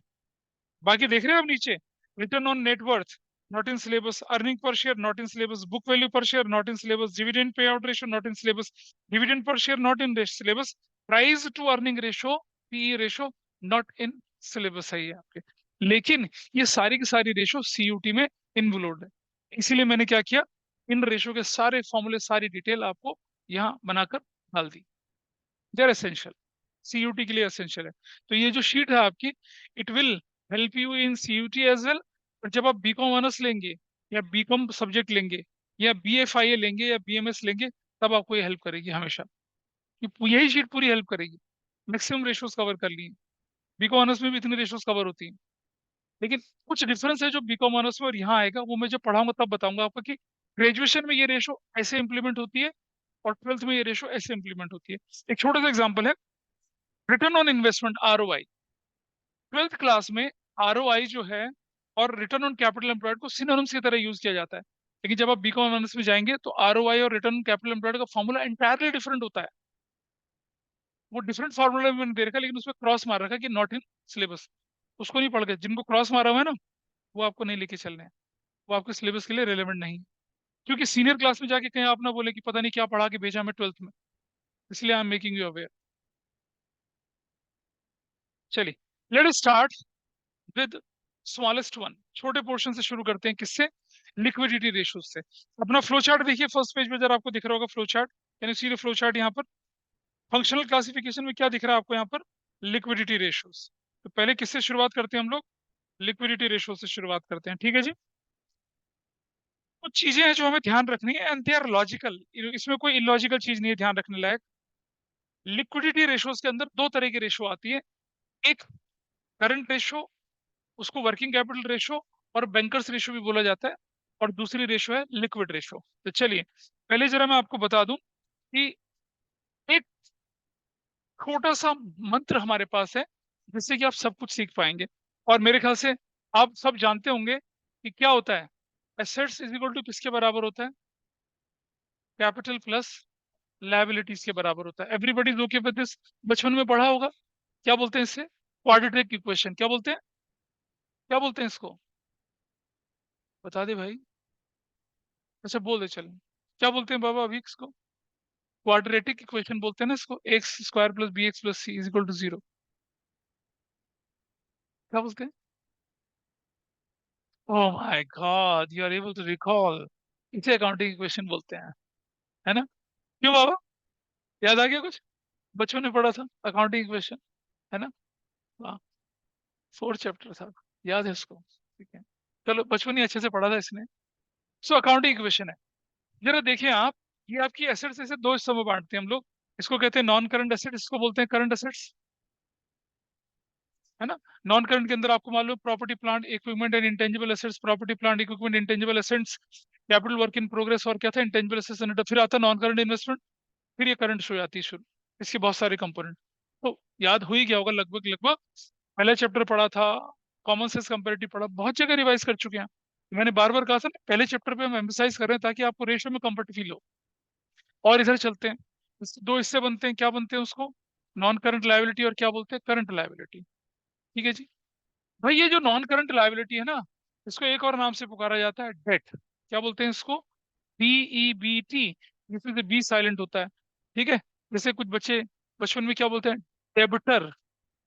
बाकी देख रहे हैं आप नीचे, return on net worth not in syllabus, earning per share not in syllabus, book value per share not in syllabus, dividend pay out ratio not in syllabus, dividend per share not in syllabus, price to earning ratio, PE ratio not in syllabus है ये आपके। लेकिन ये सारी की सारी रेशियो सीयूटी में इन्वॉल्व है, इसीलिए मैंने क्या किया, इन रेशियो के सारे फॉर्मूले, सारी डिटेल आपको यहाँ बनाकर डाल दी। दे आर एसेंशियल, सीयूटी के लिए एसेंशियल है। तो ये जो शीट है आपकी, it will help you in CUT as well. और जब आप बीकॉम ऑनर्स लेंगे या बीकॉम सब्जेक्ट लेंगे या बीएफआईए लेंगे या बीएमएस लेंगे, तब आपको ये हेल्प करेगी हमेशा। यही शीट पूरी हेल्प करेगी। मैक्सिमम रेशियोज कवर कर लिए, बीकॉम ऑनर्स में भी इतनी रेशियोज कवर होती हैं। लेकिन कुछ डिफरेंस है जो बीकॉम ऑनर्स में और यहाँ आएगा, वो मैं जब पढ़ाऊंगा तब बताऊंगा आपको कि ग्रेजुएशन में ये रेशो ऐसे इंप्लीमेंट होती है और ट्वेल्थ में ये रेशो ऐसे इंप्लीमेंट होती है। एक छोटा सा एग्जांपल है, return on investment, ROI. Twelfth class में आरओआई जो है और रिटर्न ऑन कैपिटल एम्प्लॉयड को सिनोनिम्स की तरह यूज किया जाता है। लेकिन जब आप बीकॉम ऑनर्स में जाएंगे तो आरओआई और रिटर्न ऑन कैपिटल एम्प्लॉयड का फॉर्मूला इंटायरली डिफरेंट होता है। वो डिफरेंट फॉर्मूला मैंने दे रखा है, लेकिन उसमें क्रॉस मार रखा है कि नॉट इन सिलेबस। उसको नहीं पढ़ के, जिनको क्रॉस मारा हुआ है ना, वो आपको नहीं लेके चलने हैं, वो आपके सिलेबस के लिए रेलेवेंट नहीं है। क्योंकि सीनियर क्लास में जाके कहीं आप ना बोले कि पता नहीं क्या पढ़ा के भेजा हमें ट्वेल्थ में, इसलिए I am making you aware. चलिए, let us start with smallest one. छोटे पोर्शन से शुरू करते हैं, किससे, लिक्विडिटी रेशियो से। अपना फ्लो चार्ट देखिए, फर्स्ट पेज पे जरा आपको दिख रहा होगा flow chart, can you see the flow chart यहाँ पर। फंक्शनल क्लासिफिकेशन में क्या दिख रहा है आपको यहाँ पर, लिक्विडिटी रेशियोज। तो पहले किससे शुरुआत करते हैं हम लोग, लिक्विडिटी रेशियो से शुरुआत करते हैं, ठीक है जी। कुछ चीजें हैं जो हमें ध्यान रखनी है एंड दे आर लॉजिकल, इसमें कोई इलॉजिकल चीज नहीं है ध्यान रखने लायक। लिक्विडिटी रेशियोज के अंदर दो तरह की रेशियो आती है, एक करंट रेशियो, उसको वर्किंग कैपिटल रेशियो और बैंकर्स रेशियो भी बोला जाता है, और दूसरी रेशियो है लिक्विड रेशियो। तो चलिए, पहले जरा मैं आपको बता दूं कि एक छोटा सा मंत्र हमारे पास है जिससे कि आप सब कुछ सीख पाएंगे। और मेरे ख्याल से आप सब जानते होंगे कि क्या होता है, एसेट्स इज इक्वल टू किसके बराबर होता है, कैपिटल प्लस लायबिलिटीज के बराबर होता है। Everybody is okay with this, बचपन में पढ़ा होगा। क्या बोलते हैं इससे, क्वाड्रेटिक इक्वेशन। क्या बोलते हैं, क्या बोलते हैं इसको, बता दे भाई। अच्छा बोल दे चलो, क्या बोलते हैं बाबा अभी इसको, क्वाड्रेटिक इक्वेशन बोलते हैं ना इसको, x square plus b x plus c is equal to zero. क्या बोलते हैं, oh my god you are able to recall, इसे अकाउंटिंग इक्वेशन बोलते हैं, है ना। क्यों बाबा, याद आ गया कुछ, बचपन में पढ़ा था अकाउंटिंग इक्वेशन, है ना। हाँ, फोर्थ चैप्टर था, याद है उसको, ठीक है। चलो बचपन ही अच्छे से पढ़ा था इसने। सो अकाउंटिंग इक्वेशन है, जरा देखिए आप, ये आपकी एसेट्स ऐसे दो हिस्सों में बांटते हैं हम लोग। इसको कहते हैं नॉन करंट एसेट्स, इसको बोलते हैं करंट एसेट्स, है ना। नॉन करंट के अंदर आपको मालूम, property plant equipment and intangible assets, property plant equipment intangible assets, capital work in progress, और क्या था, इंटेंजिबल एसेट्स एंड फिर आता नॉन करंट इन्वेस्टमेंट, फिर ये करंट शो जाती है शुरू। इसके बहुत सारे कंपोनेंट, तो याद हो ही गया होगा लगभग लगभग। पहला चैप्टर पढ़ा था, कॉमन सेंस कंपैरेटिव पढ़ा, बहुत जगह रिवाइज कर चुके हैं। मैंने बार बार कहा था ना, पहले चैप्टर पे हम एम्फसाइज कर रहे हैं ताकि आपको रेशियो में कंफर्ट फील हो। और इधर चलते हैं, दो हिस्से बनते हैं, क्या बनते हैं उसको, नॉन करंट लायबिलिटी और क्या बोलते हैं, करंट लायबिलिटी। ठीक है जी। भाई ये जो नॉन करंट लायबिलिटी है ना, इसको एक और नाम से पुकारा जाता है, डेट। क्या बोलते हैं इसको, DEBT, जिसमें से बी साइलेंट होता है, ठीक है। जैसे कुछ बच्चे बचपन में क्या बोलते हैं, डेबिटर,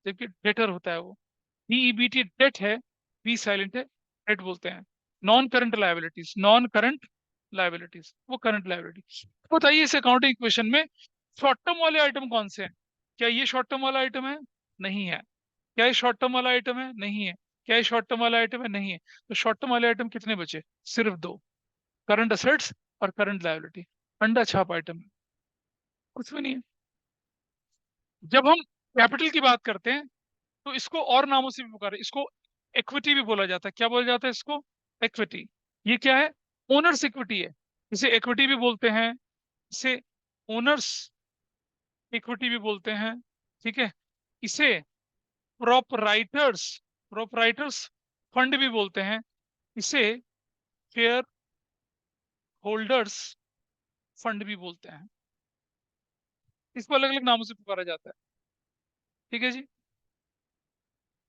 जबकि डेटर होता है वो। DEBT डेट है, बी साइलेंट है, डेट बोलते हैं। Non current liabilities, non current liabilities, वो करंट लायबिलिटी। बताइए इस अकाउंटिंग इक्वेशन में शॉर्ट टर्म वाले आइटम कौन से हैं, क्या ये शॉर्ट टर्म वाला आइटम है, नहीं है। क्या ये शॉर्ट टर्म वाला आइटम है, नहीं है। क्या ये शॉर्ट टर्म वाला आइटम है, नहीं है। तो शॉर्ट टर्म वाले आइटम कितने बचे, सिर्फ दो, करंट असेट्स और करंट लायबिलिटी। अंडा छाप आइटम है, कुछ भी नहीं है। जब हम कैपिटल की बात करते हैं तो इसको और नामों से भी पुकारे, इसको इक्विटी भी बोला जाता है। क्या बोला जाता है इसको, इक्विटी। ये क्या है, ओनर्स इक्विटी है, इसे इक्विटी भी बोलते हैं, इसे ओनर्स इक्विटी भी बोलते हैं, ठीक है। इसे प्रोपराइटर्स प्रोपराइटर्स फंड भी बोलते हैं, इसे शेयर होल्डर्स फंड भी बोलते हैं। इसको अलग अलग नामों से पुकारा जाता है। ठीक है जी।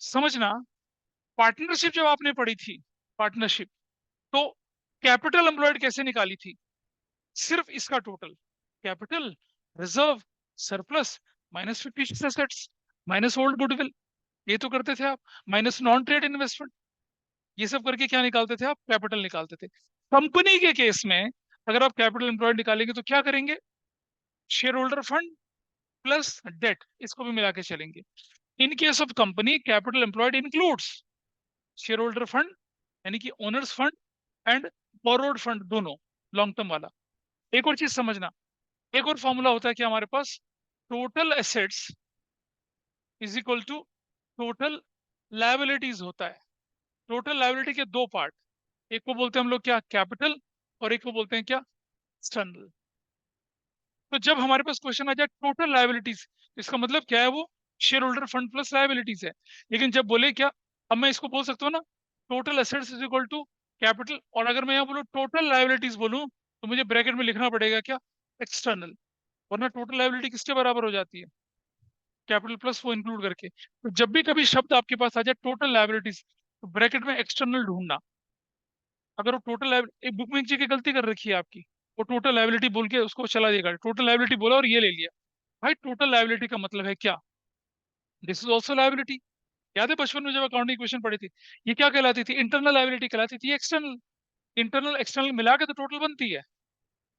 समझना, पार्टनरशिप जब आपने पढ़ी थी, पार्टनरशिप, तो कैपिटल एम्प्लॉयड कैसे निकाली थी? सिर्फ इसका total, capital, reserve, surplus, minus fictitious assets, minus old goodwill, ये तो करते थे आप, माइनस नॉन ट्रेड इन्वेस्टमेंट, ये सब करके क्या निकालते थे आप? कैपिटल निकालते थे। कंपनी के केस में अगर आप कैपिटल एम्प्लॉयड निकालेंगे तो क्या करेंगे? Share holder fund plus debt, इसको भी मिला के चलेंगे। In case of company, capital employed includes share holder fund, यानी कि owners fund, and borrowed fund, दोनों, लॉन्ग टर्म वाला। एक और चीज समझना, एक और फॉर्मूला होता है कि हमारे पास total assets is equal to total liabilities होता है। टोटल लायबिलिटी के दो पार्ट, एक को बोलते हैं हम लोग क्या? कैपिटल, और एक को बोलते हैं क्या? एक्सटर्नल। तो जब हमारे पास क्वेश्चन आ जाए टोटल लायबिलिटीज, इसका मतलब क्या है? वो share holder fund plus liabilities है। लेकिन जब बोले क्या, अब मैं इसको बोल सकता हूँ ना, total assets is equal to capital, और अगर मैं यहाँ बोलूँ टोटल लायबिलिटीज बोलूँ, तो मुझे ब्रैकेट में लिखना पड़ेगा क्या? एक्सटर्नल। वरना टोटल लायबिलिटी किसके बराबर हो जाती है? कैपिटल प्लस वो इंक्लूड करके। तो जब भी कभी शब्द आपके पास आ जाए टोटल लायबिलिटीज, तो ब्रैकेट में एक्सटर्नल ढूंढना। अगर वो टोटल, एक बुक में एक जगह गलती कर रखी है आपकी, वो टोटल लायबिलिटी बोल के उसको चला देगा, टोटल लायबिलिटी बोला और ये ले लिया। भाई टोटल लायबिलिटी का मतलब है क्या? This is also liability. याद है बचपन में जब अकाउंटिंग क्वेश्चन पढ़ी थी, ये क्या कहलाती थी? इंटरनल लायबिलिटी कहलाती थी, एक्सटर्नल। इंटरनल एक्सटर्नल मिला के तो टोटल बनती है।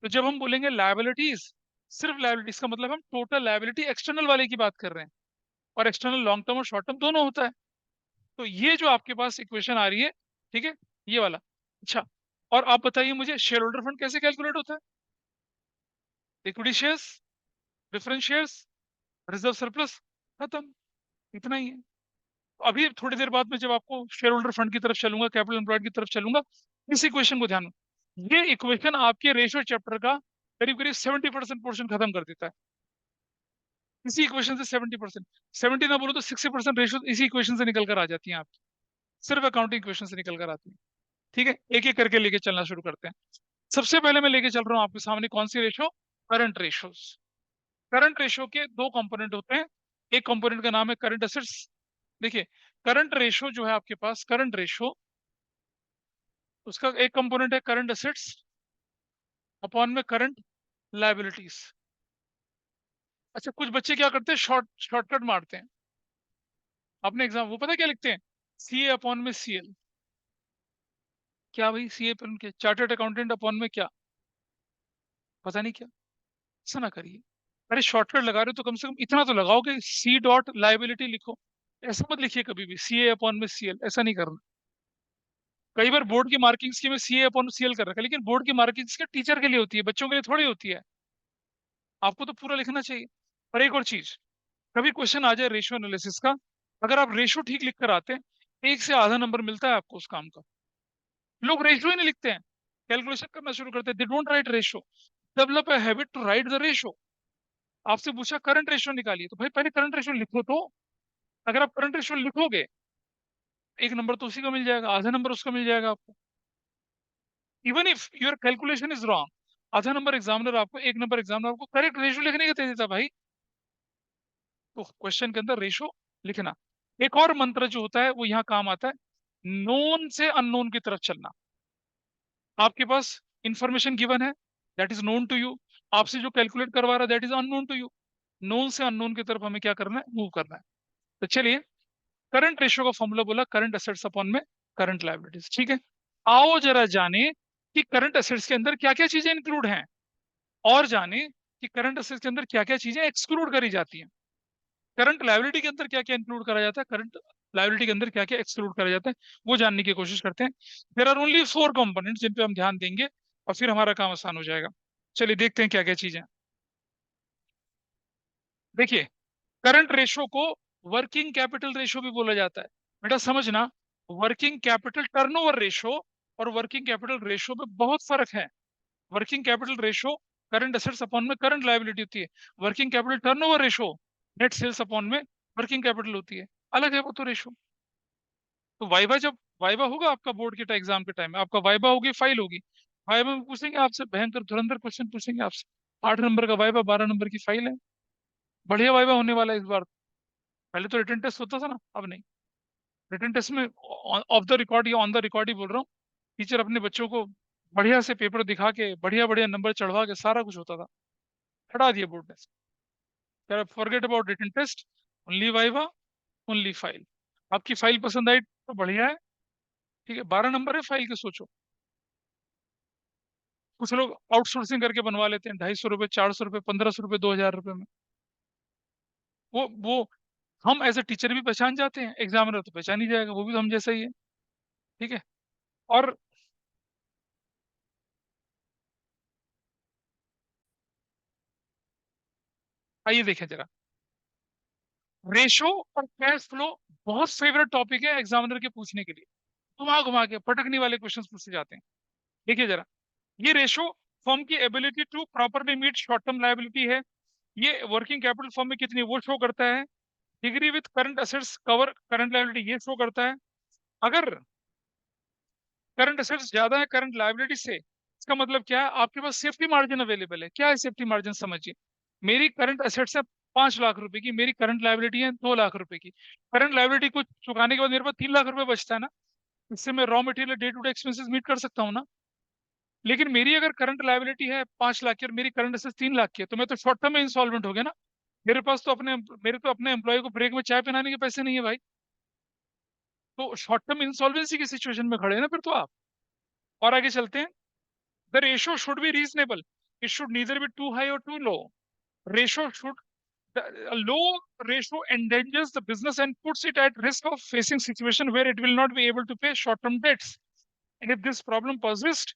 तो जब हम बोलेंगे लायबिलिटीज, सिर्फ लायबिलिटीज का मतलब हम टोटल लायबिलिटी एक्सटर्नल वाले की बात कर रहे हैं। और एक्सटर्नल लॉन्ग टर्म और शॉर्ट टर्म दोनों होता है। तो ये जो आपके पास इक्वेशन आ रही है, ठीक है, ये वाला। अच्छा, और आप बताइए मुझे शेयर होल्डर फंड कैसे कैलकुलेट होता है? Equity shares, preference shares, reserve surplus, खत्म, इतना ही है। तो अभी थोड़ी देर बाद में जब आपको शेयर होल्डर फंड की तरफ चलूंगा, कैपिटल एम्प्लॉयड की तरफ चलूंगा, इस इक्वेशन को ध्यान में, ये इक्वेशन आपके रेशियो चैप्टर का करीब करीब 70% पोर्शन खत्म कर देता है। इसी इक्वेशन से 70%, 70 ना बोलो तो 60% रेशियो इसी इक्वेशन से निकल कर आ जाती है आपकी, सिर्फ अकाउंटिंग इक्वेशन से निकल कर आती है। ठीक है, एक एक करके लेके चलना शुरू करते हैं। सबसे पहले मैं लेके चल रहा हूँ आपके सामने कौन सी ratio? Current ratios. Current ratio के दो कंपोनेंट होते हैं। एक कंपोनेंट का नाम है करंट एसेट्स। देखिए, करंट रेशो जो है आपके पास, करंट रेशो, उसका एक कंपोनेंट है करंट एसेट्स अपॉन में करंट लायबिलिटीज। अच्छा, कुछ बच्चे क्या करते हैं, शॉर्टकट मारते हैं। अपने एग्जाम वो पता है क्या लिखते हैं? सी ए अपॉन में सी एल। क्या भाई? सी ए अपॉन के चार्टर्ड अकाउंटेंट अपॉन में क्या? पता नहीं क्या। ऐसा ना करिए। अरे शॉर्टकट लगा रहे हो तो कम से कम इतना तो लगाओ कि सी डॉट लाइबिलिटी लिखो। ऐसा मत लिखिए कभी भी सी ए अपॉन में सी एल, ऐसा नहीं करना। कई बार बोर्ड की मार्किंग स्कीम में सी ए अपॉन सी एल कर रखा है, लेकिन बोर्ड की मार्किंग के टीचर के लिए होती है, बच्चों के लिए थोड़ी होती है। आपको तो पूरा लिखना चाहिए। और एक और चीज, कभी क्वेश्चन आ जाए रेशियो एनालिसिस का, अगर आप रेशियो ठीक लिख कर आते हैं, एक से आधा नंबर मिलता है आपको उस काम का। लोग रेशियो ही नहीं लिखते हैं, कैलकुलेशन करना शुरू करते हैं, they don't write ratio. Develop a habit to write the ratio. आपसे पूछा करंट रेशियो निकालिए, तो भाई पहले करंट रेशियो लिखो तो। अगर आप करंट रेशियो लिखोगे, एक नंबर तो उसी का मिल जाएगा, आधा नंबर उसका मिल जाएगा आपको। Even if your calculation is wrong, आधा नंबर एग्जामिनर आपको, एक नंबर एग्जामिनर आपको करेक्ट रेशियो लिखने का दे देता भाई। तो क्वेश्चन के अंदर रेशियो लिखना। एक और मंत्र जो होता है वो यहाँ काम आता है, नोन से अननोन की तरफ चलना। आपके पास इंफॉर्मेशन गिवन है, that is known to you. आपसे जो कैलकुलेट करवा रहा है that is unknown to you. Known से अननोन की तरफ हमें क्या करना है? मूव करना है। तो चलिए, करंट रेशियो का फॉर्मूला बोला, करंट एसेट्स अपॉन में करंट लायबिलिटीज। ठीक है, आओ जरा जाने कि करंट एसेट्स के अंदर क्या क्या चीजें इंक्लूड हैं, और जाने कि करंट एसेट्स के अंदर क्या क्या चीजें एक्सक्लूड करी जाती हैं। करंट लायबिलिटी के अंदर क्या क्या इंक्लूड करा जाता है, करंट लायबिलिटी के अंदर क्या क्या एक्सक्लूड करा जाता है, वो जानने की कोशिश करते हैं। देर आर ओनली 4 कंपोनेंट्स जिन पे हम ध्यान देंगे, और फिर हमारा काम आसान हो जाएगा। चलिए देखते हैं क्या क्या चीजें। देखिए, करंट रेशो को वर्किंग कैपिटल रेशो भी बोला जाता है। बेटा समझना, वर्किंग कैपिटल टर्नओवर रेशो और वर्किंग कैपिटल रेशो में बहुत फर्क है। Working capital ratio current assets upon में करंट लायबिलिटी होती है। Working capital turnover ratio net sales upon में वर्किंग कैपिटल होती है, अलग है वो तो रेशो। तो वाइवा, जब वाइवा होगा आपका बोर्ड के एग्जाम के टाइम में, आपका वाइवा होगी, फाइल होगी, वाइवा में पूछेंगे आपसे, भयंकर धुरंधर क्वेश्चन पूछेंगे आपसे। 8 नंबर का वाइवा, 12 नंबर की फाइल है। बढ़िया वाइवा होने वाला है इस बार। पहले तो रिटन टेस्ट होता था ना, अब नहीं। रिटन टेस्ट में ऑफ द रिकॉर्ड या ऑन द रिकॉर्ड ही बोल रहा हूँ, टीचर अपने बच्चों को बढ़िया से पेपर दिखा के बढ़िया बढ़िया नंबर चढ़वा के सारा कुछ होता था। हटा दिया बोर्ड ने, forget about written test, only viva, only file. आपकी फाइल पसंद आई तो बढ़िया है, ठीक है, 12 नंबर है फाइल के, सोचो। कुछ लोग आउटसोर्सिंग करके बनवा लेते हैं, 250 रुपये, 400 रुपये, 1500 रुपये, 2000 रुपये में। वो हम एज ए टीचर भी पहचान जाते हैं, एग्जामिनर तो पहचान ही जाएगा, वो भी तो हम जैसा ही है। ठीक है। और आइए देखें जरा, रेशो और कैश फ्लो बहुत फेवरेट टॉपिक है एग्जामिनर के पूछने के लिए। घुमा घुमा के पटकने वाले क्वेश्चंस पूछे जाते हैं। देखिए जरा, ये रेशो फर्म की ability to properly meet short term liability है। ये वर्किंग कैपिटल फर्म में कितनी, वो शो करता है। Degree with current assets cover current liability, ये शो करता है। अगर करंट असेट्स ज्यादा है करंट लायबिलिटी से, इसका मतलब क्या है, आपके पास सेफ्टी मार्जिन अवेलेबल है। क्या है सेफ्टी मार्जिन, समझिए। मेरी करंट असेट्स है 5 लाख रुपए की, मेरी करंट लायबिलिटी है 2 लाख रुपए की। करंट लायबिलिटी को चुकाने के बाद मेरे पास 3 लाख रुपए बचता है ना, इससे मैं raw material day to day expenses meet कर सकता हूँ ना। लेकिन मेरी अगर करंट लायबिलिटी है 5 लाख की और मेरी करंट असेट्स 3 लाख की है, तो मैं तो शॉर्ट टर्म में इंसॉल्वेंट हो गया ना। मेरे तो अपने एम्प्लॉय को ब्रेक में चाय पिलाने के पैसे नहीं है भाई। तो शॉर्ट टर्म इंसॉल्वेंसी की सिचुएशन में खड़े हैं ना फिर तो आप। और आगे चलते हैं। The ratio should be reasonable, it should neither be too high और too low. Ratio should A low ratio endangers the business and puts it at risk of facing situation where it will not be able to pay short-term debts. And if this problem persists,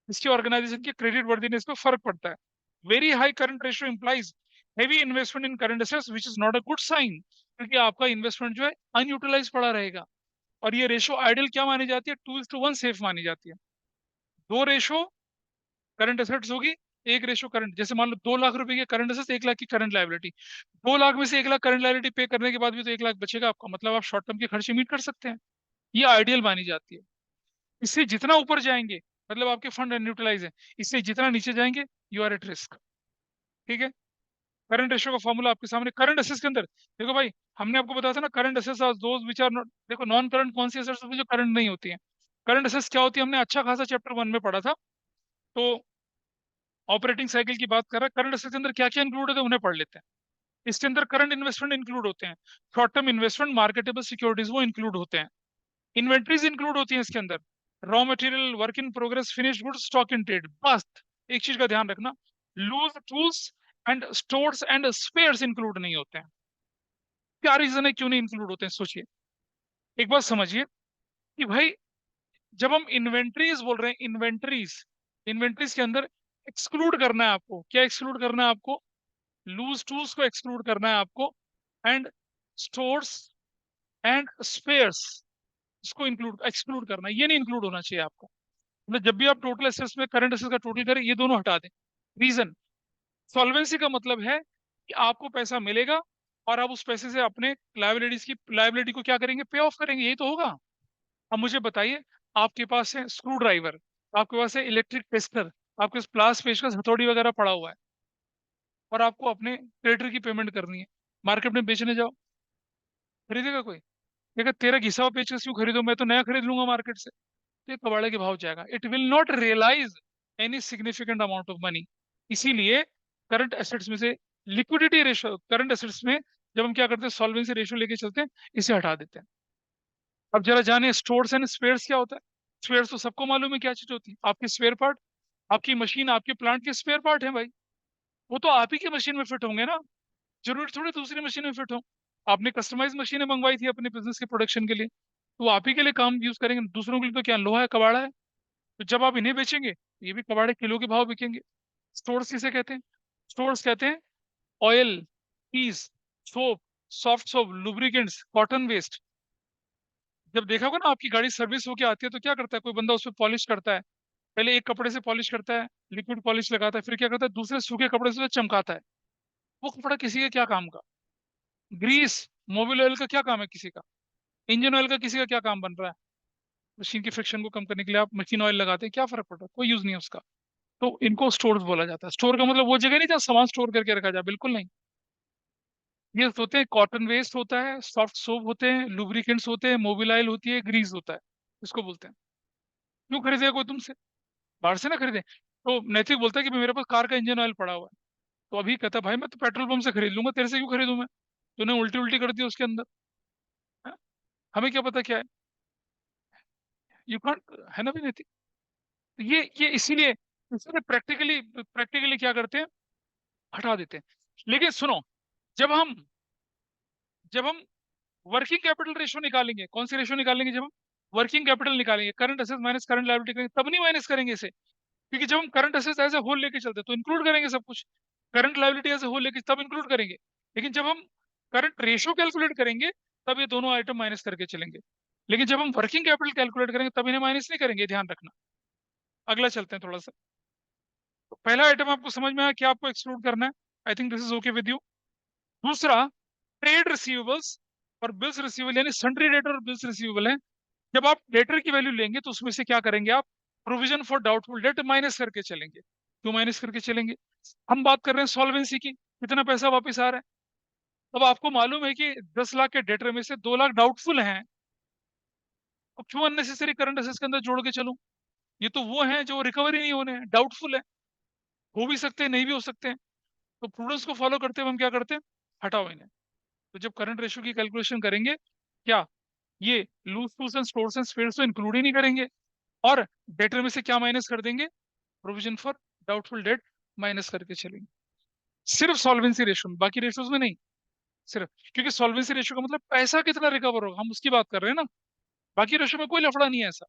इसकी ऑर्गेनाइजेशन की क्रेडिट वर्दीनेस पे फर्क पड़ता है। Very high current ratio implies heavy investment in current assets which is not a good sign, क्योंकि आपका इन्वेस्टमेंट जो है अनयूटिलाइज पड़ा रहेगा। और ये रेशियो आइडियल क्या मानी जाती है, 2:1 सेफ मानी जाती है। दो रेशो करंट एसेट्स होगी, एक रेशो करंट, जैसे मान लो 2 लाख रुपए की करंट एसेट्स, 1 लाख की करंट लायबिलिटी। 2 लाख में से 1 लाख करंट लायबिलिटी पे करने के बाद भी तो 1 लाख बचेगा आपका, मतलब आप शॉर्ट टर्म के खर्चे मीट कर सकते हैं। ये आइडियल मानी जाती है। इससे जितना ऊपर जाएंगे, मतलब आपके फंड न्यूट्रलाइज है, इससे जितना नीचे जाएंगे, यू आर एट रिस्क। ठीक है। करंट रेशियो का फॉर्मूला आपके सामने, करंट एसेट्स के अंदर देखो भाई, हमने आपको बताया था ना, current assets are those which are not, देखो नॉन करंट कौन सी एसेट्स होती है जो करंट नहीं होती है। करंट एसेट्स क्या होती है, हमने अच्छा खासा चैप्टर 1 में पढ़ा था। तो ऑपरेटिंग साइकिल की बात कर रहा है, करंट एसेट्स के अंदर क्या क्या इंक्लूड होते हैं उन्हें पढ़ लेते हैं। इसके अंदर करंट इन्वेस्टमेंट इंक्लूड होते हैं, short term investment, marketable securities वो इंक्लूड होते हैं। इन्वेंट्रीज इंक्लूड होती है इसके अंदर, raw material, work in progress, finish goods, stock in trade. बस एक चीज का ध्यान रखना, loose tools and stores and spares include नहीं होते हैं। क्या रीजन है क्यों नहीं इंक्लूड होते हैं, सोचिए। एक बात समझिए कि भाई, जब हम इन्वेंट्रीज बोल रहे हैं, इन्वेंट्रीज, इन्वेंट्रीज के अंदर एक्सक्लूड करना है आपको, क्या एक्सक्लूड करना है आपको, लूज टूल्स को एक्सक्लूड करना है आपको, एंड स्टोर्स एंड स्पेयर्स, इसको इंक्लूड एक्सक्लूड करना है, ये नहीं इंक्लूड होना चाहिए आपको। मतलब जब भी आप टोटल एसेट्स में करंट एसेट्स का टोटल करें, ये दोनों हटा दें। रीजन, सॉल्वेंसी का मतलब है कि आपको पैसा मिलेगा और आप उस पैसे से अपने लाइबिलिटीज की लाइबिलिटी को क्या करेंगे, पे ऑफ करेंगे, यही तो होगा। अब मुझे बताइए, आपके पास है स्क्रू ड्राइवर, आपके पास है इलेक्ट्रिक टेस्टर, आपके पास प्लास पेचकस हथौड़ी वगैरह पड़ा हुआ है, और आपको अपने क्रेडिटर की पेमेंट करनी है। मार्केट में बेचने जाओ, खरीदेगा कोई? देखा, तेरा घिसा हुआ पेचकस क्यों खरीदो, मैं तो नया खरीद लूंगा मार्केट से। तो ये कबाड़े के भाव जाएगा, it will not realise any significant amount of money. इसीलिए करंट एसेट्स में से लिक्विडिटी रेशो, करंट एसेट्स में जब हम क्या करते हैं, सॉल्वेंसी रेशो लेके चलते हैं, इसे हटा देते हैं। अब जरा जाने स्टोर्स एंड स्पेयर्स क्या होता है। स्पेयर्स तो सबको मालूम है क्या चीज होती है, आपके स्पेयर पार्ट, आपकी मशीन, आपके प्लांट के स्पेयर पार्ट है भाई। वो तो आप ही की मशीन में फिट होंगे ना, जरूरी थोड़ी दूसरी मशीन में फिट हो। आपने कस्टमाइज मशीनें मंगवाई थी अपने बिजनेस के प्रोडक्शन के लिए, तो वो आप ही के लिए काम यूज करेंगे, दूसरों के लिए तो क्या लोहा है, कबाड़ा है। तो जब आप इन्हें बेचेंगे, तो ये भी कबाड़े किलो के भाव बिकेंगे। स्टोर्स किसे कहते हैं, स्टोर्स कहते हैं oil, piece, soap, soft soap, lubricants, cotton waste. जब देखा होगा ना, आपकी गाड़ी सर्विस होके आती है तो क्या करता है, कोई बंदा उस पर पॉलिश करता है। पहले एक कपड़े से पॉलिश करता है, लिक्विड पॉलिश लगाता है, फिर क्या करता है, दूसरे सूखे कपड़े से उसे चमकाता है। वो कपड़ा किसी के क्या काम का। ग्रीस, मोबिल ऑयल का क्या काम है किसी का, इंजन ऑयल का किसी का क्या काम बन रहा है। मशीन की फ्रिक्शन को कम करने के लिए आप मशीन ऑयल लगाते हैं, क्या फर्क पड़ रहा है, कोई यूज नहीं है उसका। तो इनको स्टोर्स बोला जाता है। स्टोर का मतलब वो जगह नहीं जहाँ सामान स्टोर करके रखा जाए, बिल्कुल नहीं। ये होते हैं कॉटन वेस्ट होता है, सॉफ्ट सोप होते हैं, लुब्रिकेंट्स होते हैं, मोबिल ऑयल होती है, ग्रीस होता है, इसको बोलते हैं। क्यों खरीदेगा कोई तुमसे? बाहर से ना खरीदे। तो नैतिक बोलता है कि मेरे पास कार का इंजन ऑयल पड़ा हुआ है। तो अभी कहता है भाई मैं तो पेट्रोल पंप से खरीद लूंगा, तेरे से क्यों खरीदूं मैं? तूने उल्टी उल्टी कर दी उसके अंदर। हाँ? हमें क्या पता क्या है? यू कांट, है ना भी नैतिक। तो ये इसीलिए इसीलिए प्रैक्टिकली प्रैक्टिकली क्या करते हैं, हटा देते हैं। लेकिन सुनो, जब हम जब हम वर्किंग कैपिटल रेशियो निकालेंगे, कौन सी रेशियो निकालेंगे? जब हम वर्किंग कैपिटल निकालेंगे, current assets minus current liability करेंगे, तब नहीं माइनस करेंगे इसे। क्योंकि जब हम current assets as a whole लेके चलते हैं तो इंक्लूड करेंगे सब कुछ, current liability as a whole लेके तब इंक्लूड करेंगे। लेकिन जब हम करंट रेशियो कैलकुलेट करेंगे तब ये दोनों आइटम माइनस करके चलेंगे। लेकिन जब हम वर्किंग कैपिटल कैलकुलेट करेंगे तब इन्हें माइनस नहीं करेंगे, ध्यान रखना। अगला चलते हैं थोड़ा सा। तो पहला आइटम आपको समझ में आया क्या आपको एक्सक्लूड करना है। I think this is okay with you. दूसरा, ट्रेड रिसीवेबल्स और बिल्स रिसीवेबल, यानी सन्ड्री डेटर और बिल्स रिसीवेबल है। जब आप डेटर की वैल्यू लेंगे तो उसमें से क्या करेंगे आप? Provision for doubtful debt minus करके चलेंगे। क्यों माइनस करके चलेंगे? हम बात कर रहे हैं सॉल्वेंसी की, कितना पैसा वापस आ रहा है। अब आपको मालूम है कि 10 लाख के डेटर में से 2 लाख डाउटफुल हैं। अब क्यों अननेसेसरी करंट असेट्स के अंदर जोड़ के चलूं? ये तो वो हैं जो रिकवरी नहीं होने हैं, डाउटफुल है, हो भी सकते हैं नहीं भी हो सकते हैं। तो प्रूडेंस को फॉलो करते हुए हम क्या करते हैं, हटाओ इन्हें। तो जब करंट रेशियो की कैलकुलेशन करेंगे, क्या ये loose tools and stores and spares तो इंक्लूड ही नहीं करेंगे, और डेटर में से क्या माइनस कर देंगे? Provision for doubtful debt minus करके चलेंगे। सिर्फ सॉल्वेंसी रेशियो में, बाकी रेशियोज में नहीं। सिर्फ, क्योंकि सॉल्वेंसी रेशियो का मतलब पैसा कितना रिकवर होगा, हम उसकी बात कर रहे हैं ना। बाकी रेशियो में कोई लफड़ा नहीं है ऐसा।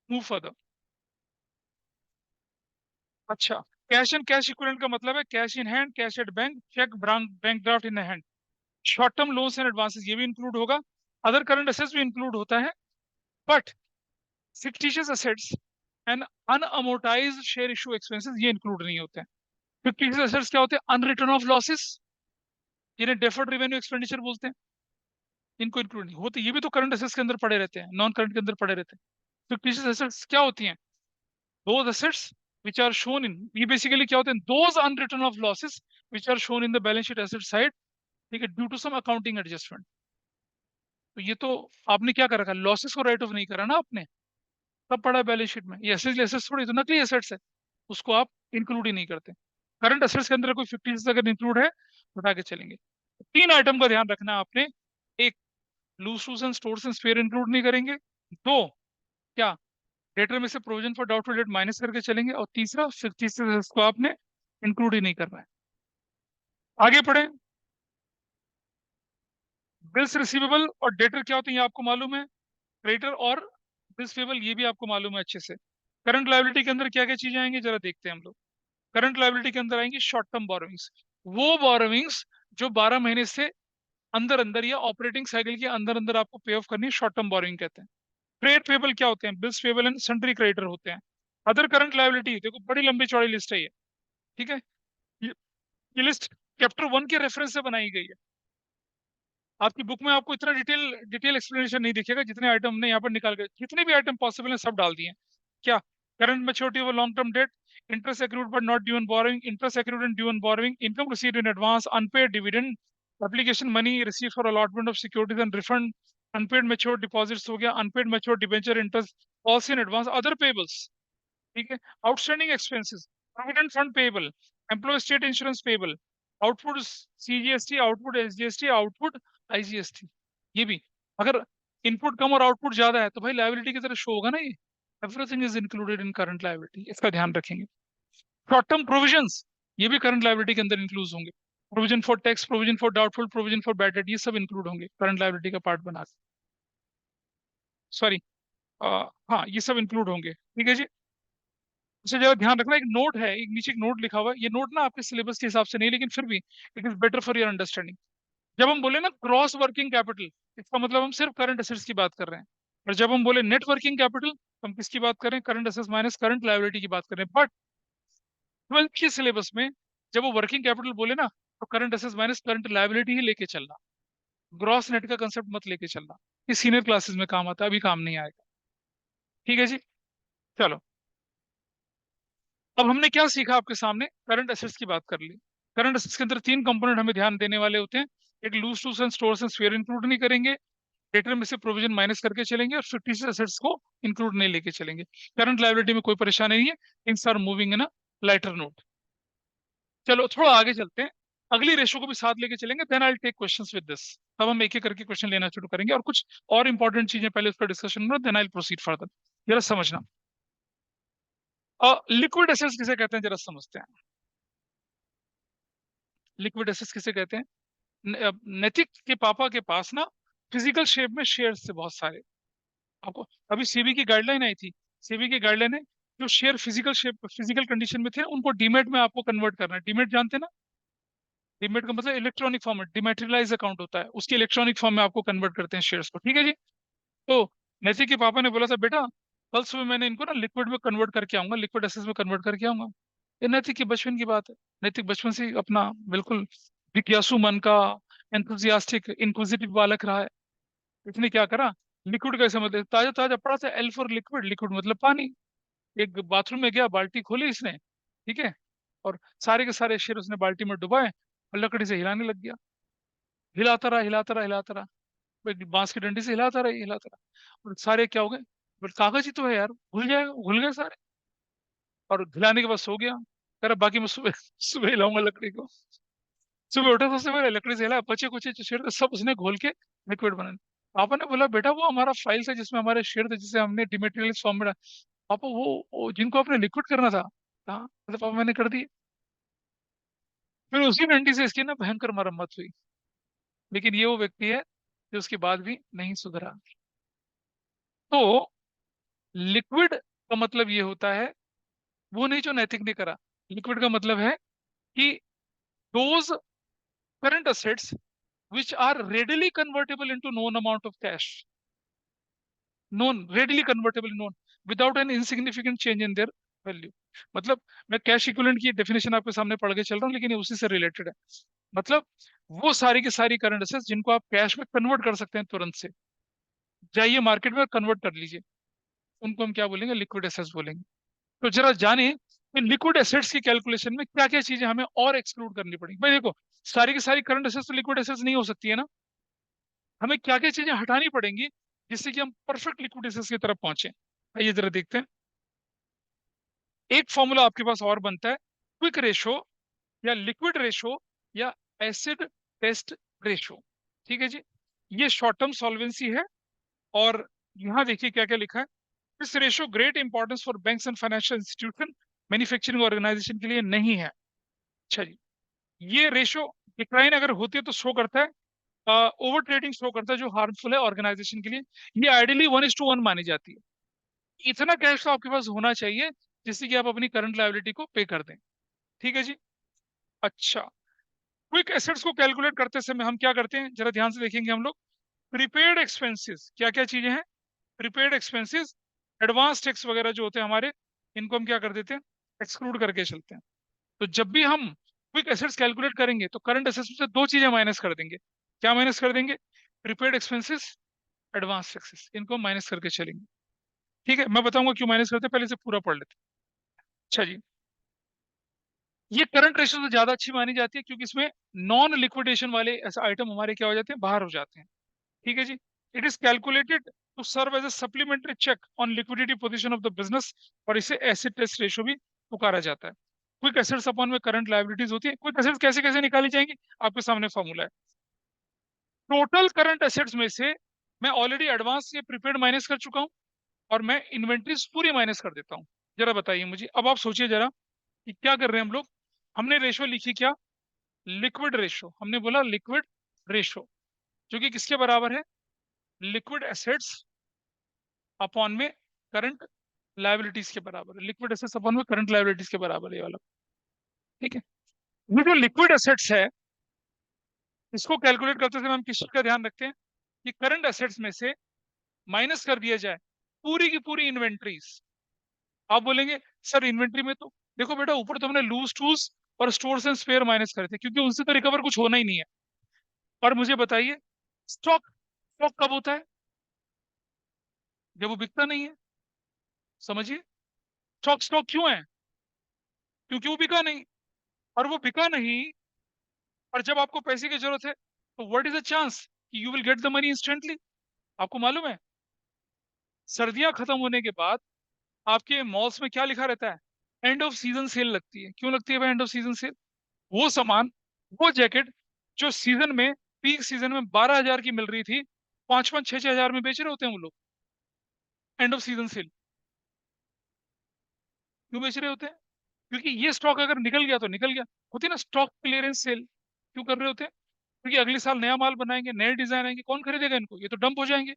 Move further. अच्छा, कैश एंड कैश इक्विवेलेंट का मतलब है cash in hand, cash at bank, cheque, bank draft in hand. Short term loans and advances ये भी इंक्लूड होगा। अदर करंट असेट्स भी इंक्लूड होता है। But fictitious assets and unamortised share issue expenses ये इंक्लूड नहीं होते हैं। फिक्टिशियस असेट्स क्या होते हैं? अनरिटर्न ऑफ लॉसेस, जिन्हें डेफर्ड रेवेन्यू एक्सपेंडिचर बोलते हैं। इनको इंक्लूड नहीं होते, ये भी तो करंट असेट्स के अंदर पड़े रहते हैं, नॉन करंट के अंदर पड़े रहते हैं। फिक्टिशियस असेट्स क्या होती हैं? Those assets which are shown in, ये बेसिकली क्या होते हैं? Those unreturned off losses which are shown in the balance sheet asset side, ठीक है, due to some accounting adjustment. तो ये तो आपने क्या कर रखा, लॉसेस को राइट ऑफ नहीं करा ना आपने, तब पड़ा बैलेंस शीट में। ये एसेट्स एसेट्स थोड़ी, तो नकली एसेट्स है, उसको आप इंक्लूड ही नहीं करते। करंट एसेट्स के अंदर कोई फिक्टिशियस अगर इंक्लूड है बता के चलेंगे। तीन आइटम का ध्यान रखना है आपने। एक, loose tools and stores and spare include नहीं करेंगे। दो, क्या डेटर में से provision for doubtful debt minus करके चलेंगे। और तीसरा, फिक्टिशियस को आपने इंक्लूड ही नहीं करना है। आगे पढ़े। बिल्स रिसीवेबल और डेटर क्या होते हैं ये आपको मालूम है। क्रेडिटर और बिल्स पेबल ये भी आपको मालूम है अच्छे से। करंट लायबिलिटी के अंदर क्या क्या चीजें आएंगी जरा देखते हैं हम लोग। करंट लायबिलिटी के अंदर आएंगी शॉर्ट टर्म बोरोविंग्स, वो बोरोविंग्स जो 12 महीने से अंदर अंदर या ऑपरेटिंग साइकिल के अंदर अंदर आपको पे ऑफ करनी है, शॉर्ट टर्म बोरोइंग कहते हैं। ट्रेड पेबल क्या होते हैं? Bills payable and sundry creditor होते हैं। अदर करंट लायबिलिटी, देखो बड़ी लंबी चौड़ी लिस्ट है ये, ठीक है। ये, ये लिस्ट चैप्टर 1 के रेफरेंस से बनाई गई है। आपकी बुक में आपको इतना डिटेल एक्सप्लेनेशन नहीं दिखेगा जितने आइटम हमने यहाँ पर निकाल के, जितने भी आइटम पॉसिबल है सब डाल दिए हैं। क्या? Current maturity of long term debt, interest accrued but not due on borrowing, interest accrued and due on borrowing, income received in advance, unpaid dividend, application money receive for allotment of securities and refund, unpaid mature deposits हो गया, unpaid mature debenture interest, policy in advance, other payables, ठीक है। Outstanding expenses, provident fund payable, employ state insurance payable, output CGST, output SGST, output IGST. ये भी, अगर इनपुट कम और आउटपुट ज्यादा है तो भाई लायबिलिटी की तरह शो होगा ना ये। Everything is included in current liability, इसका ध्यान रखेंगे। शॉर्ट टर्म प्रोविजंस ये भी करंट लायबिलिटी के अंदर इंक्लूड होंगे। Provision for tax, provision for doubtful, provision for bad debt, ये सब इंक्लूड होंगे करंट लायबिलिटी का पार्ट बना। सॉरी, हाँ ये सब इंक्लूड होंगे, ठीक है जी। इसे जरा ध्यान रखना, एक नोट है, एक नीचे एक नोट लिखा हुआ है। ये नोट ना आपके सिलेबस के हिसाब से नहीं, लेकिन फिर भी it is better for your understanding. जब हम बोले ना क्रॉस वर्किंग कैपिटल, इसका मतलब हम सिर्फ करंट असेट्स की बात कर रहे हैं। और जब हम बोले नेट वर्किंग कैपिटल, तो हम किसकी बात कर रहे हैं? Current assets minus current liability की बात कर रहे हैं। बट 12th के सिलेबस में जब वो वर्किंग कैपिटल बोले ना, तो current assets minus current liability ही लेके चलना, ग्रॉस नेट का कंसेप्ट मत लेके चलना। ये सीनियर क्लासेस में काम आता है, अभी काम नहीं आएगा, ठीक है जी। चलो, अब हमने क्या सीखा आपके सामने? करंट असेट्स की बात कर ली। करंट असेट्स के अंदर तीन कंपोनेंट हमें ध्यान देने वाले होते हैं। एक loose tools and stores and spare include नहीं करेंगे, डेटर में से प्रोविजन माइनस करके चलेंगे, और फिक्टिशियस एसेट्स को इंक्लूड नहीं लेके चलेंगे। करंट लायबिलिटी में कोई परेशानी नहीं है, things are moving in a lighter note. चलो थोड़ा आगे चलते हैं, अगली रेशो को भी साथ लेके चलेंगे, then I will take questions with this. तब हम एक एक करके क्वेश्चन लेना शुरू करेंगे, और कुछ और इंपॉर्टेंट चीजें पहले उसका डिस्कशन करो, then I will proceed further. जरा समझना, लिक्विड एसेट्स किसे कहते हैं, जरा समझते हैं। लिक्विड एसेट्स किसे कहते हैं? नैतिक के पापा के पास ना फिजिकल शेप में शेयर्स थे बहुत सारे। आपको अभी सेबी की गाइडलाइन आई थी, सेबी की गाइडलाइन है, जो share physical shape physical condition में थे उनको डीमेट में आपको कन्वर्ट करना है। डीमेट जानते हैं ना? डीमेट का मतलब इलेक्ट्रॉनिक फॉर्म में, डिमेटेरियलाइज अकाउंट होता है, उसकी इलेक्ट्रॉनिक फॉर्म में आपको कन्वर्ट करते हैं शेयर्स को। ठीक है जी। तो नैतिक के पापा ने बोला था, बेटा कल सुबह मैंने इनको ना लिक्विड में कन्वर्ट करके आऊंगा, लिक्विड एसेट्स में कन्वर्ट करके आऊंगा। ये नैतिक के बचपन की बात है। नैतिक बचपन से ही अपना बिल्कुल जिज्ञासु मन का, एंथुजियास्टिक इंक्विजिटिव बालक रहा है। इसने क्या करा, लिक्विड कैसे मतलब ताजा ताजा पड़ा था, एल फॉर लिक्विड, लिक्विड मतलब पानी। एक बाथरूम में गया, बाल्टी खोली इसने, ठीक है, और सारे के सारे शेर उसने बाल्टी में डुबाए और लकड़ी से हिलाने लग गया। हिलाता रहा हिलाता रहा हिलाता रहा, भाई बांस की डंडी से हिलाता रहा, और सारे क्या हो गए, बोले कागज ही तो है यार, घुल जाएगा, घुल गए सारे। और हिलाने के बाद सो गया, कह रहा बाकी मैं सुबह सुबह हिलाऊंगा लकड़ी को। सुबह उठा, सबसे पहले लकड़ी से हिलाया, बचे कुचे जो शेर थे सब उसने घोल के लिक्विड बना। पापा ने बोला, बेटा वो हमारा फाइल था जिसमें हमारे शेर थे, जिसे हमने डिमेटेरियल्स फॉर्म में पापा वो जिनको आपने लिक्विड करना था। हाँ मतलब पापा मैंने कर दी। फिर उसी डंडी से इसकी ना भयंकर मरम्मत हुई। लेकिन ये वो व्यक्ति है जो उसके बाद भी नहीं सुधरा। तो लिक्विड का मतलब ये होता है, वो नहीं जो नैतिक ने करा। लिक्विड का मतलब है कि those current assets which are readily convertible into known amount of cash, known readily convertible known without an insignificant change in their value। मतलब मैं कैश इक्विवेलेंट की डेफिनेशन आपके सामने पढ़ के चल रहा हूँ, लेकिन ये उसी से रिलेटेड है। मतलब वो सारी की सारी करंट असेट्स जिनको आप कैश में कन्वर्ट कर सकते हैं तुरंत से, जाइए मार्केट में कन्वर्ट कर लीजिए, उनको हम क्या बोलेंगे, लिक्विड एसेट्स बोलेंगे। तो जरा जाने कि लिक्विड एसेट्स की कैलकुलेशन में क्या क्या चीजें हमें और एक्सक्लूड करनी पड़ेगी। भाई देखो, सारी की सारी करंट एसेट्स तो लिक्विड एसेट्स नहीं हो सकती है ना, हमें क्या क्या चीजें हटानी पड़ेंगी जिससे कि हम परफेक्ट लिक्विड एसेट्स की तरफ पहुंचे। आइए जरा देखते हैं। एक फॉर्मूला आपके पास और बनता है, क्विक रेशो या लिक्विड रेशो या एसिड टेस्ट रेशो। ठीक है जी, ये शॉर्ट टर्म सॉल्वेंसी है। और यहाँ देखिए क्या क्या लिखा है, this ratio great importance for banks and financial institution, manufacturing organisation के लिए नहीं है। अच्छा जी, ये रेशो डिक्लाइन अगर होती है तो शो करता है, ओवर ट्रेडिंग शो करता है जो हार्मफुल है ऑर्गेनाइजेशन के लिए। ये आइडियली 1:1 मानी जाती है। इतना कैश तो आपके पास होना चाहिए जिससे कि आप अपनी करंट लायबिलिटी को पे कर दें। ठीक है जी। अच्छा, क्विक एसेट्स को कैलकुलेट करते समय हम क्या करते हैं, जरा ध्यान से देखेंगे हम लोग। प्रीपेड एक्सपेंसेस क्या क्या चीजें हैं, प्रीपेड एक्सपेंसेस, एडवांस टैक्स वगैरह जो होते हैं हमारे, इनको हम क्या कर देते हैं, एक्सक्लूड करके चलते हैं। तो जब भी हम क्विक एसेट्स कैलकुलेट करेंगे तो करंट एसेट्स से दो चीजें माइनस कर देंगे। क्या माइनस कर देंगे? प्रीपेड एक्सपेंसेस, एडवांस टैक्सेस, इनको माइनस करके चलेंगे। ठीक है, मैं बताऊंगा क्यों माइनस करते हैं, पहले से पूरा पढ़ लेते हैं। अच्छा जी, ये करंट रेशो से ज्यादा अच्छी मानी जाती है क्योंकि इसमें नॉन लिक्विडेशन वाले ऐसे आइटम हमारे क्या हो जाते हैं, बाहर हो जाते हैं। ठीक है जी। It is calculated to serve as a supplementary check on liquidity position of the business, और इसे एसिड टेस्ट रेशो भी पुकारा जाता है। क्विक एसेट्स अपॉन में करंट लायबिलिटीज होती है। क्विक एसेट्स कैसे कैसे निकाली जाएंगी, आपके सामने फॉर्मूला है। टोटल करंट एसेट्स में से मैं ऑलरेडी एडवांस या प्रीपेड माइनस कर चुका हूं, और मैं इन्वेंट्रीज पूरी माइनस कर देता हूं। जरा बताइए मुझे, अब आप सोचिए जरा कि क्या कर रहे हैं हम लोग। हमने रेशो लिखी क्या, लिक्विड रेशो, हमने बोला लिक्विड रेशो, जो कि किसके बराबर है, लिक्विड एसेट्स अपॉन में करंट लायबिलिटीज के बराबर है। लिक्विड एसेट्स अपॉन में करंट लायबिलिटीज के बराबर है ये वाला। ठीक है, ये जो लिक्विड एसेट्स है, इसको कैलकुलेट करते समय हम किस चीज का ध्यान रखते हैं कि करंट एसेट्स में से माइनस कर दिया जाए पूरी की पूरी इन्वेंट्रीज। आप बोलेंगे सर इन्वेंट्री में तो देखो बेटा, ऊपर तो हमने लूज टूल्स और स्टोर्स एंड स्पेयर माइनस करे थे क्योंकि उनसे तो रिकवर कुछ होना ही नहीं है। और मुझे बताइए, स्टॉक, स्टॉक कब होता है, जब वो बिकता नहीं है। समझिए, स्टॉक स्टॉक क्यों है, क्योंकि वो बिका नहीं। और वो बिका नहीं, और जब आपको पैसे की जरूरत है what is the chance you will get the money instantly? आपको मालूम है सर्दियां खत्म होने के बाद आपके मॉल्स में क्या लिखा रहता है? एंड ऑफ सीजन सेल लगती है। क्यों लगती है भाई एंड ऑफ सीजन सेल? वो सामान, वो जैकेट जो सीजन में, पीक सीजन में 12,000 की मिल रही थी, 5-5 6-6 हजार में बेच रहे होते हैं वो लोग। एंड ऑफ सीजन सेल क्यों बेच रहे होते हैं? क्योंकि ये स्टॉक अगर निकल गया तो निकल गया। होती है ना स्टॉक क्लियरेंस सेल। क्यों कर रहे होते हैं? क्योंकि अगले साल नया माल बनाएंगे, नए डिजाइन आएंगे, कौन खरीदेगा इनको? ये तो डंप हो जाएंगे,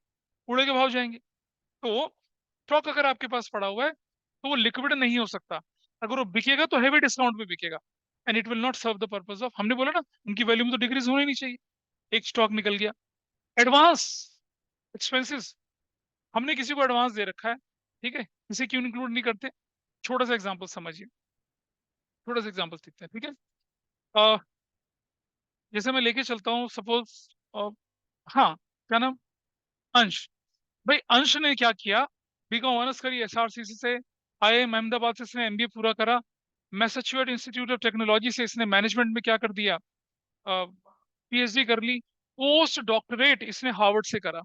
कूड़े के भाव जाएंगे। तो स्टॉक अगर आपके पास पड़ा हुआ है तो वो लिक्विड नहीं हो सकता। अगर वो बिकेगा तो हैवी डिस्काउंट पे बिकेगा, and it will not serve the purpose of, हमने बोला ना उनकी वैल्यू में तो डिक्रीज होनी नहीं चाहिए। एक स्टॉक निकल गया। एडवांस एक्सपेंसेस, हमने किसी को एडवांस दे रखा है, ठीक है, इसे क्यों इंक्लूड नहीं करते? छोटा सा एग्जांपल समझिए, छोटा सा एग्जांपल सीखते हैं, ठीक है। अ, जैसे मैं लेके चलता हूँ सपोज, हाँ, क्या नाम, अंश। भाई अंश ने क्या किया, बीकॉम ऑनर्स करी एसआरसीसी से, आईआईएम अहमदाबाद से इसने एमबीए पूरा करा, मैसाचुसेट्स इंस्टीट्यूट ऑफ टेक्नोलॉजी से इसने मैनेजमेंट में क्या कर दिया, पीएचडी कर ली। पोस्ट डॉक्टरेट इसने हार्वर्ड से करा,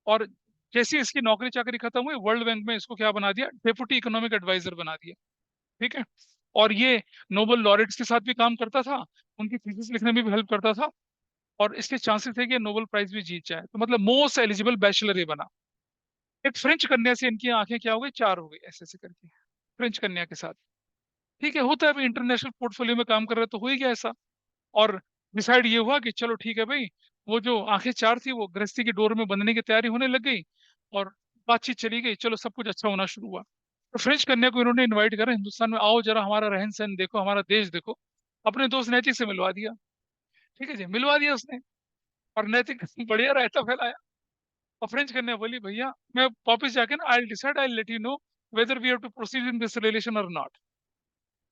और जैसे इसकी नौकरी चाकरी खत्म हुई वर्ल्ड बैंक में इसको क्या बना दिया, डेप्यूटी इकोनॉमिक एडवाइजर बना दिया, ठीक है। और ये नोबेल लॉरेट्स के साथ भी काम करता था, उनकी थीसिस लिखने में भी हेल्प करता था, और इसके चांसेस थे कि नोबेल प्राइज भी जीत जाए। तो मतलब मोस्ट एलिजिबल बैचलर ये बना। एक फ्रेंच कन्या से इनकी आंखें क्या हो गई, चार हो गई, ऐसे ऐसे करके फ्रेंच कन्या के साथ। ठीक है, होता है, अभी इंटरनेशनल पोर्टफोलियो में काम कर रहे तो हो ही गया ऐसा। और डिसाइड ये हुआ कि चलो ठीक है भाई, वो जो आंखें चार थी वो गृहस्थी की डोर में बंधने की तैयारी होने लग गई, और बातचीत चली गई, चलो सब कुछ अच्छा होना शुरू हुआ। तो फ्रेंच कन्या को इन्होंने इनवाइट करा हिंदुस्तान में, आओ जरा हमारा रहन सहन देखो, हमारा देश देखो। अपने दोस्त नैतिक से मिलवा दिया, ठीक है जी, मिलवा दिया उसने। और नैतिक बढ़िया रायता फैलाया। और फ्रेंच कन्या बोली भैया मैं वापस जाके ना, I decide, I let you know whether we have to proceed in this relation और नॉट।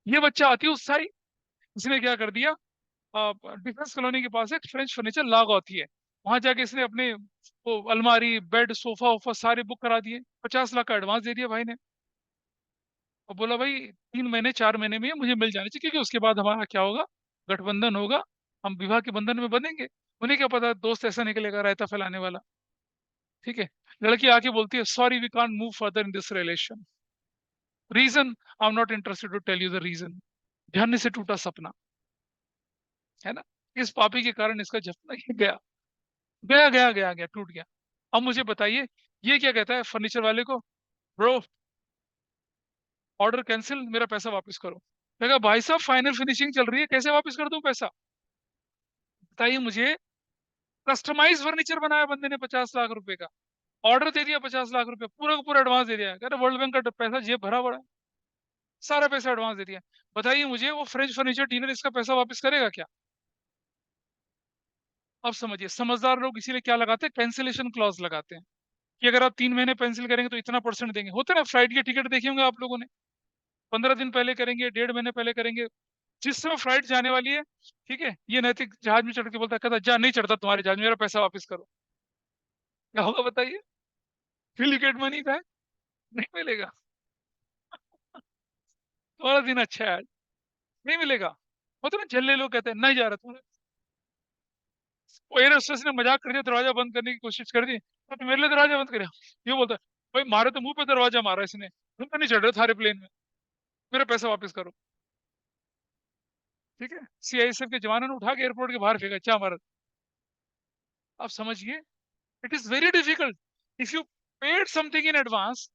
ये बच्चा अति उत्साही, इसने क्या कर दिया, डिफेंस कॉलोनी के पास एक फ्रेंच फर्नीचर लाग होती है, वहां जाके इसने अपने वो अलमारी बेड सोफा वोफा सारे बुक करा दिए, 50 लाख का एडवांस दे दिया भाई ने। और बोला भाई 3 महीने 4 महीने में ये मुझे मिल जाने चाहिए, क्योंकि उसके बाद हमारा क्या होगा, गठबंधन होगा, हम विवाह के बंधन में बंधेंगे। उन्हें क्या पता दोस्त ऐसा निकलेगा रायता फैलाने वाला, ठीक है। लड़की आके बोलती है sorry we can't move further in this relation, reason I am not interested to tell you the reason. झरने से टूटा सपना, है ना, इस पापी के कारण इसका सपना गया, गया गया गया गया, टूट गया। अब मुझे बताइए ये क्या कहता है फर्नीचर वाले को, ब्रो ऑर्डर कैंसिल, मेरा पैसा वापस करो। कहेगा भाई साहब फाइनल फिनिशिंग चल रही है, कैसे वापस कर दूं पैसा? बताइए मुझे, कस्टमाइज फर्नीचर बनाया बंदे ने 50 लाख रुपए का, ऑर्डर दे दिया 50 लाख रुपए, पूरा का पूरा एडवांस दे दिया, कह रहे वर्ल्ड बैंक का पैसा जेब भरा पड़ा है, सारा पैसा एडवांस दे दिया। बताइए मुझे वो फ्रेंच फर्नीचर डीलर इसका पैसा वापस करेगा क्या? अब समझिए समझदार लोग इसीलिए क्या लगाते हैं, कैंसिलेशन क्लॉज लगाते हैं, कि अगर आप 3 महीने पेंसिल करेंगे तो इतना परसेंट देंगे। होते हैं ना फ्लाइट की टिकट देखे होंगे आप लोगों ने, 15 दिन पहले करेंगे, 1.5 महीने पहले करेंगे, जिस समय फ्लाइट जाने वाली है, ठीक है, ये नैतिक जहाज में चढ़ के बोलता है, कहता जा नहीं चढ़ता तुम्हारे जहाज में, मेरा पैसा वापस करो। क्या होगा बताइए? Will you get money back, नहीं मिलेगा। तुम्हारा दिन अच्छा है आज, नहीं मिलेगा। होता है ना झल्ले लोग कहते हैं नहीं जा रहा तुम्हारा, वो एयर होस्टेस ने मजाक कर दिया, दरवाजा बंद करने की कोशिश कर दी, तो मेरे लिए दरवाजा बंद करे, ये बोलता है भाई मारे तो मुंह पे दरवाजा मारा इसने, तुम तो नहीं चढ़ रहे थारे प्लेन में, मेरा पैसा वापस करो। ठीक है, सीआईएसएफ के जवानों ने उठा के एयरपोर्ट के बाहर फेंका, क्या मारा। आप समझिए, it is very difficult, if you paid something in advance,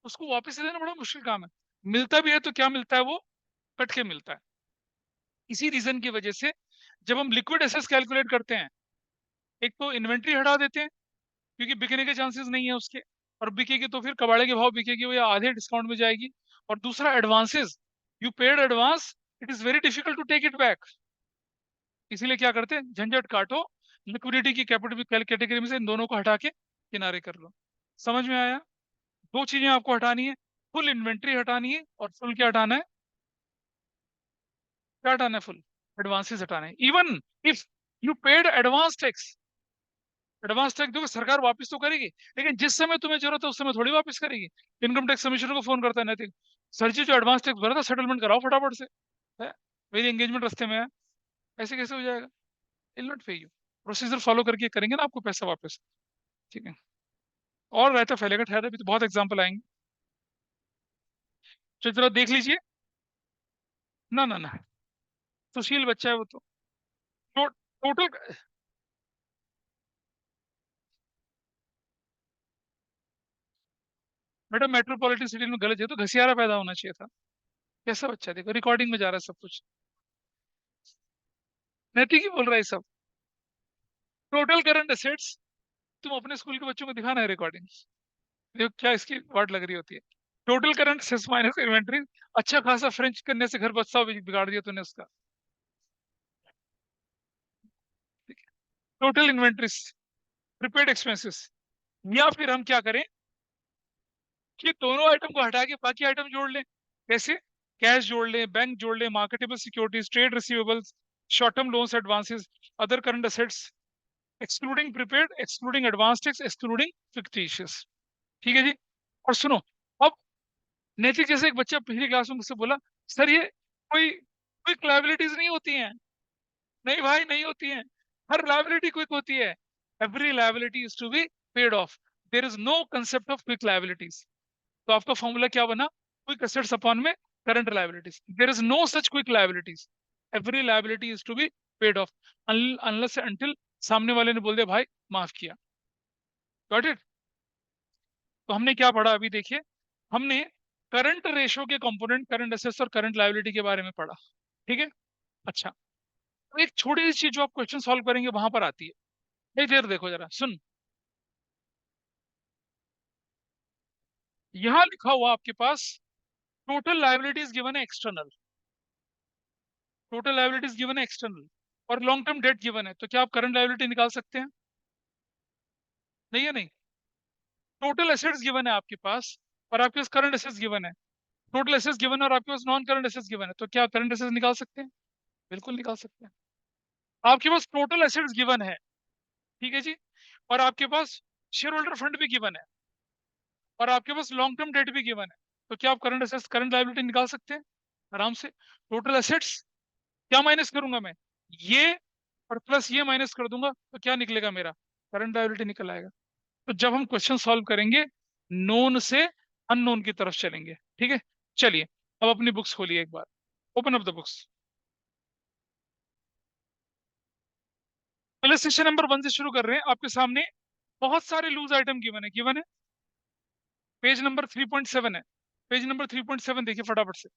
उसको वापस से देना बड़ा मुश्किल काम है। मिलता भी है तो क्या मिलता है, वो कट के मिलता है। इसी रीजन की वजह से जब हम लिक्विड एसेट्स कैलकुलेट करते हैं, एक तो इन्वेंट्री हटा देते हैं क्योंकि बिकने के चांसेस नहीं है उसके, और बिकेगी तो फिर कबाड़े के भाव बिकेगी, वो या आधे डिस्काउंट में जाएगी। और दूसरा advances, you paid advance, it is very difficult to take it back. इसीलिए क्या करते हैं, झंझट काटो, लिक्विडिटी की कैपिटल कैटेगरी में से इन दोनों को हटा के किनारे कर लो। समझ में आया? दो चीजें आपको हटानी है, फुल इन्वेंट्री हटानी है, और फुल क्या हटाना है, क्या हटाना है, फुल एडवांसेस हटाना है। Even if you paid advance tax, advance tax देखो सरकार वापस तो करेगी, लेकिन जिस समय तुम्हें जरूरत है उस समय थोड़ी वापस करेगी। इनकम टैक्स कमिश्नर को फोन करता है नैतिक, सर जी जो एडवांस टैक्स भरा था सेटलमेंट कराओ फटाफट से, है मेरी एंगेजमेंट रास्ते में है, ऐसे कैसे हो जाएगा? विल नॉट पे यू। प्रोसीजर फॉलो करके करेंगे ना आपको पैसा वापस। ठीक है, और रहता फैलेगा, ठहर अभी तो बहुत एग्जाम्पल आएंगे। तो जरा देख लीजिए। ना ना ना, सुशील बच्चा है वो तो। टोटल, बेटा मेट्रोपॉलिटन सिटी में गलत है तो घसियारा पैदा होना चाहिए था। कैसा बच्चा, देखो रिकॉर्डिंग में जा रहा है सब कुछ। नैतिक ही बोल रहा है सब। टोटल करंट एसेट्स, तुम अपने स्कूल के बच्चों को दिखाना है रिकॉर्डिंग, देखो क्या इसकी वर्ड लग रही होती है। Total current assets minus inventory. अच्छा खासा फ्रेंच करने से घर बच्चा बिगाड़ दिया तूने उसका। टोटल इन्वेंट्रीज, प्रीपेड एक्सपेंसेस, या फिर हम क्या करें कि दोनों आइटम को हटा के बाकी आइटम जोड़ लें। कैसे? कैश जोड़ लें, बैंक जोड़ लें, marketable securities, trade receivables, short term loans, advances, other current assets, excluding prepaid, excluding advance tax, excluding fictitious. ठीक है जी। और सुनो, अब नैतिक जैसे एक बच्चा पिछली क्लास में मुझसे बोला, सर ये कोई क्विक लायबिलिटीज नहीं होती हैं। नहीं भाई, नहीं होती हैं। हर लायबिलिटी क्विक होती है। Every liability is to be paid off. There is no concept of quick liabilities. तो आपका फॉर्मूला क्या बना? क्विक एसेट्स अपॉन में current liabilities. There is no such quick liabilities. Every liability is to be paid off unless until सामने वाले ने बोल दिया भाई माफ किया। Got it? तो हमने क्या पढ़ा अभी देखिए। हमने करंट रेशो के कंपोनेंट, करंट एसेट्स और करंट लायबिलिटी के बारे में पढ़ा। ठीक है। अच्छा, तो एक छोटी सी चीज जो आप क्वेश्चन सॉल्व करेंगे वहां पर आती है। नहीं देर देखो जरा, सुन। यहां लिखा हुआ आपके पास टोटल लायबिलिटीज गिवन है एक्सटर्नल। टोटल लायबिलिटीज गिवन है एक्सटर्नल, और लॉन्ग टर्म डेट गिवन है, तो क्या आप करंट लायबिलिटी निकाल सकते हैं? नहीं है, नहीं। टोटल एसेट्स गिवन है आपके पास, और आपके पास करंट एसेट्स गिवन है। टोटल एसेट्स गिवन है और आपके पास नॉन करंट एसेट्स गिवन है, तो क्या करंट एसेट्स निकाल सकते हैं? बिल्कुल निकाल सकते हैं। आपके पास टोटल एसेट्स गिवन है, ठीक है जी, और आपके पास शेयर होल्डर फंड भी गिवन है, और आपके पास लॉन्ग टर्म डेट भी गिवन है, तो क्या आप करंट एसेट्स, करंट लायबिलिटी निकाल सकते हैं आराम से? टोटल एसेट्स क्या माइनस करूंगा मैं? ये और प्लस ये माइनस कर दूंगा, तो क्या निकलेगा मेरा? करंट लायबिलिटी निकल आएगा। तो जब हम क्वेश्चन सॉल्व करेंगे, नोन से अननोन की तरफ चलेंगे। ठीक है, चलिए अब अपनी बुक्स खोलिए एक बार। Open up the books. Illustration number 1 से शुरू कर रहे हैं। आपके सामने बहुत सारे लूज आइटम गिवन है। पेज नंबर 3.7 है। पेज नंबर 3.7 देखिए फटाफट से।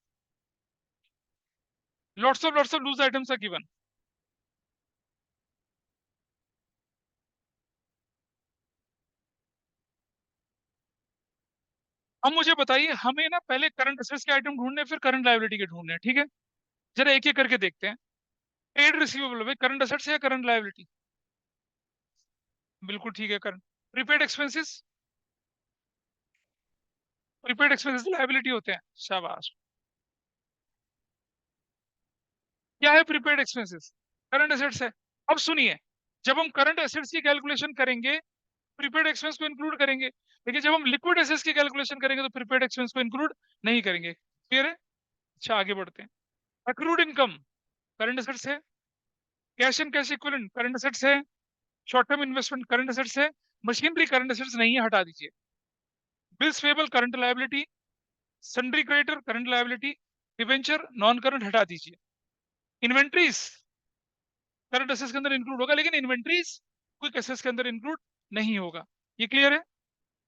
Lots of loose items are given. अब मुझे बताइए, हमें ना पहले करंट असेट्स के आइटम ढूंढने हैं, फिर करंट लायबिलिटी के ढूंढने हैं। ठीक है, जरा एक एक करके देखते हैं। ट्रेड रिसीवेबल भाई करंट असेट्स है या करंट लायबिलिटी? बिल्कुल ठीक है, current. Prepaid expenses, prepaid expenses liability होते हैं। शाबाश। क्या है प्रीपेड एक्सपेंसेस? करंट एसेट्स है। अब सुनिए, जब हम करंट एसेट्स की कैलकुलेशन करेंगे, प्रीपेड एक्सपेंस को इंक्लूड करेंगे, लेकिन जब हम लिक्विड एसेट्स की कैलकुलेशन करेंगे तो प्रीपेड एक्सपेंस को इंक्लूड नहीं करेंगे। क्लियर है? अच्छा, आगे बढ़ते हैं। अक्रूड इनकम करंट एसेट्स है। Cash and cash equivalent current assets है। Short term investment current assets है। मशीनरी करंट एसेट्स नहीं है, हटा दीजिए। Bills payable current liability, sundry creditor current liability, debenture non current, हटा दीजिए। इन्वेंट्रीज करंट एसेट्स के अंदर इंक्लूड होगा, लेकिन इन्वेंट्रीज क्विक एसेट्स के अंदर इंक्लूड नहीं होगा। ये क्लियर है?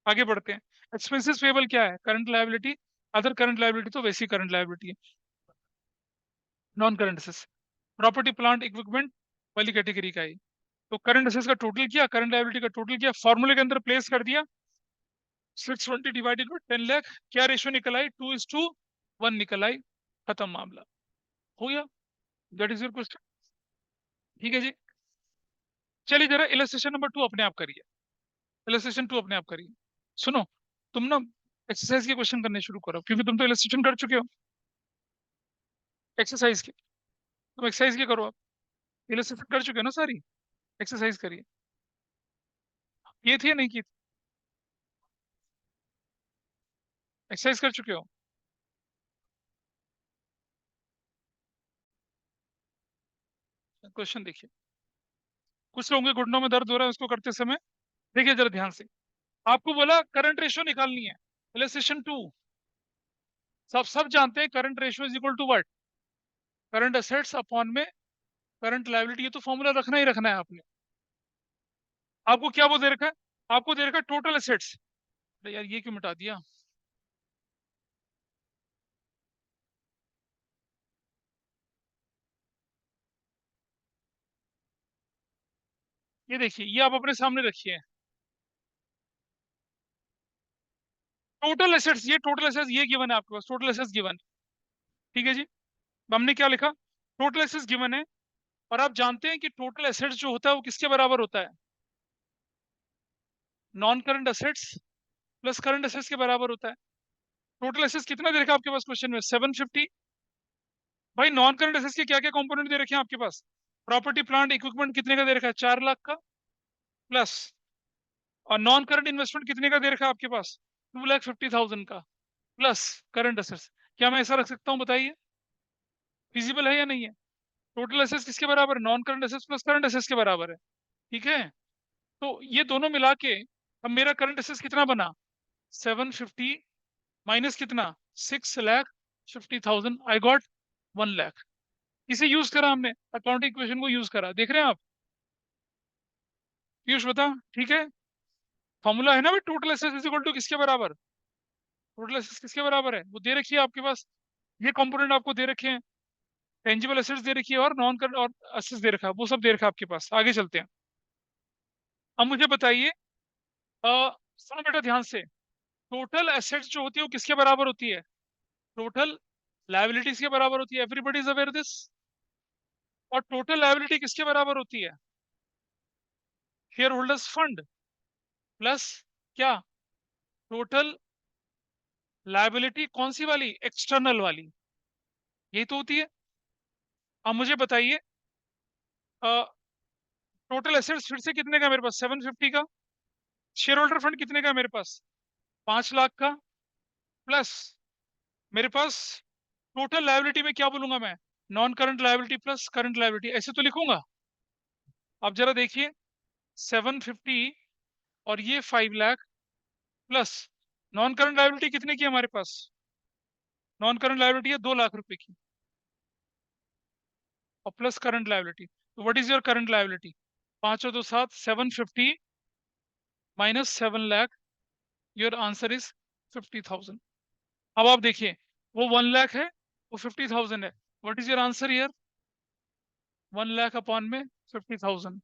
आगे बढ़ते हैं। एक्सपेंसेस पेबल क्या है? Current liability. Other current liability तो वैसी करंट लायबिलिटी है, non current assets. Property plant equipment वाली कैटेगरी का ही। तो करंट एसेट्स का टोटल किया, करंट लायबिलिटी का टोटल किया, फॉर्मूले के अंदर प्लेस कर दिया। 620 डिवाइडेड बाई 10 लाख, क्या रेशियो निकल आई? 2:1 निकल आई। खत्म मामला, हो गया। That is your question. ठीक है जी। चलिए जरा इलस्ट्रेशन नंबर 2 अपने आप करिए। इलस्ट्रेशन 2 अपने आप करिए। सुनो, तुम ना एक्सरसाइज के क्वेश्चन करने शुरू करो, क्योंकि तुम तो इलस्ट्रेशन कर चुके हो। एक्सरसाइज के, तुम एक्सरसाइज के करो। आप इलस्ट्रेशन कर चुके हो ना सारी। एक्सरसाइज करिए। ये थी या नहीं की थी? एक्सरसाइज कर चुके हो? क्वेश्चन देखिए। कुछ लोगों के घुटनों में दर्द हो रहा है उसको करते समय। देखिए जरा ध्यान से, आपको बोला करंट रेशियो निकालनी है, इलस्ट्रेशन 2। सब जानते हैं current ratio is equal to what, current assets upon में करंट लायबिलिटी। ये तो फॉर्मूला रखना ही रखना है आपने। आपको क्या वो दे रखा है, आपको दे रखा है टोटल एसेट्स। अरे यार ये क्यों मिटा दिया, ये देखिए, ये आप अपने सामने रखिए, टोटल एसेट्स, ये टोटल एसेट्स ये गिवन है आपके पास, टोटल एसेट्स गिवन। ठीक है जी, हमने क्या लिखा, टोटल एसेट्स गिवन है। और आप जानते हैं कि टोटल एसेट्स जो होता है वो किसके बराबर होता है, non current assets plus current assets के बराबर होता है। टोटल एसेट्स कितना दे रखा है आपके पास क्वेश्चन में, 750। भाई नॉन करंट एसेट्स के क्या क्या कंपोनेंट दे रखे हैं आपके पास, प्रॉपर्टी प्लांट इक्विपमेंट कितने का दे रखा है, 4 लाख का, प्लस और नॉन करंट इन्वेस्टमेंट कितने का दे रखा है आपके पास, 2,50,000 का, प्लस करंट एसेट्स। क्या मैं ऐसा रख सकता हूँ बताइए, फिजिबल है या नहीं है। टोटल एसेट्स किसके बराबर है, non current assets plus current assets के बराबर है। ठीक है, तो ये दोनों मिला के अब मेरा करंट एसेट्स कितना बना, 750 माइनस कितना, 6,50,000, आई गॉट 1 लाख। इसे यूज करा हमने, अकाउंटिंग इक्वेशन को यूज करा, देख रहे हैं आप। पीयूष बता, ठीक है, फॉर्मूला है ना भाई, total assets is equal to किसके बराबर, टोटल एसेट्स किसके बराबर है, वो दे रखी है आपके पास। ये कंपोनेंट आपको दे रखे हैं, टेंजिबल एसेट्स दे रखी है और नॉन करंट और एसेट्स दे रखा है, वो सब दे रखा है आपके पास। आगे चलते हैं। अब मुझे बताइए, सुनो बेटा ध्यान से, टोटल एसेट्स जो होती है वो किसके बराबर होती है, टोटल लायबिलिटीज के बराबर होती है, एवरीबॉडी इज अवेयर दिस। और टोटल लायबिलिटी किसके बराबर होती है, शेयर होल्डर्स फंड प्लस क्या, टोटल लायबिलिटी कौन सी वाली, एक्सटर्नल वाली, यही तो होती है। अब मुझे बताइए, टोटल एसेट्स फिर से कितने का मेरे पास, 750 का, शेयर होल्डर फंड कितने का मेरे पास, 5 लाख का, प्लस मेरे पास टोटल लायबिलिटी में क्या बोलूंगा मैं, non current liability plus current liability, ऐसे तो लिखूंगा। अब जरा देखिए, 750 और ये 5 lakh, plus non current liability कितने की है हमारे पास, नॉन करंट लायबिलिटी है 2 लाख रुपए की, और प्लस करंट लायबिलिटी। तो what is your current liability, 5 और 2 7, 750 minus 7 lakh, your answer is 50,000। अब आप देखिए, वो 1 लाख है, वो 50,000 है, what is your answer here, 1 lakh upon में 50,000,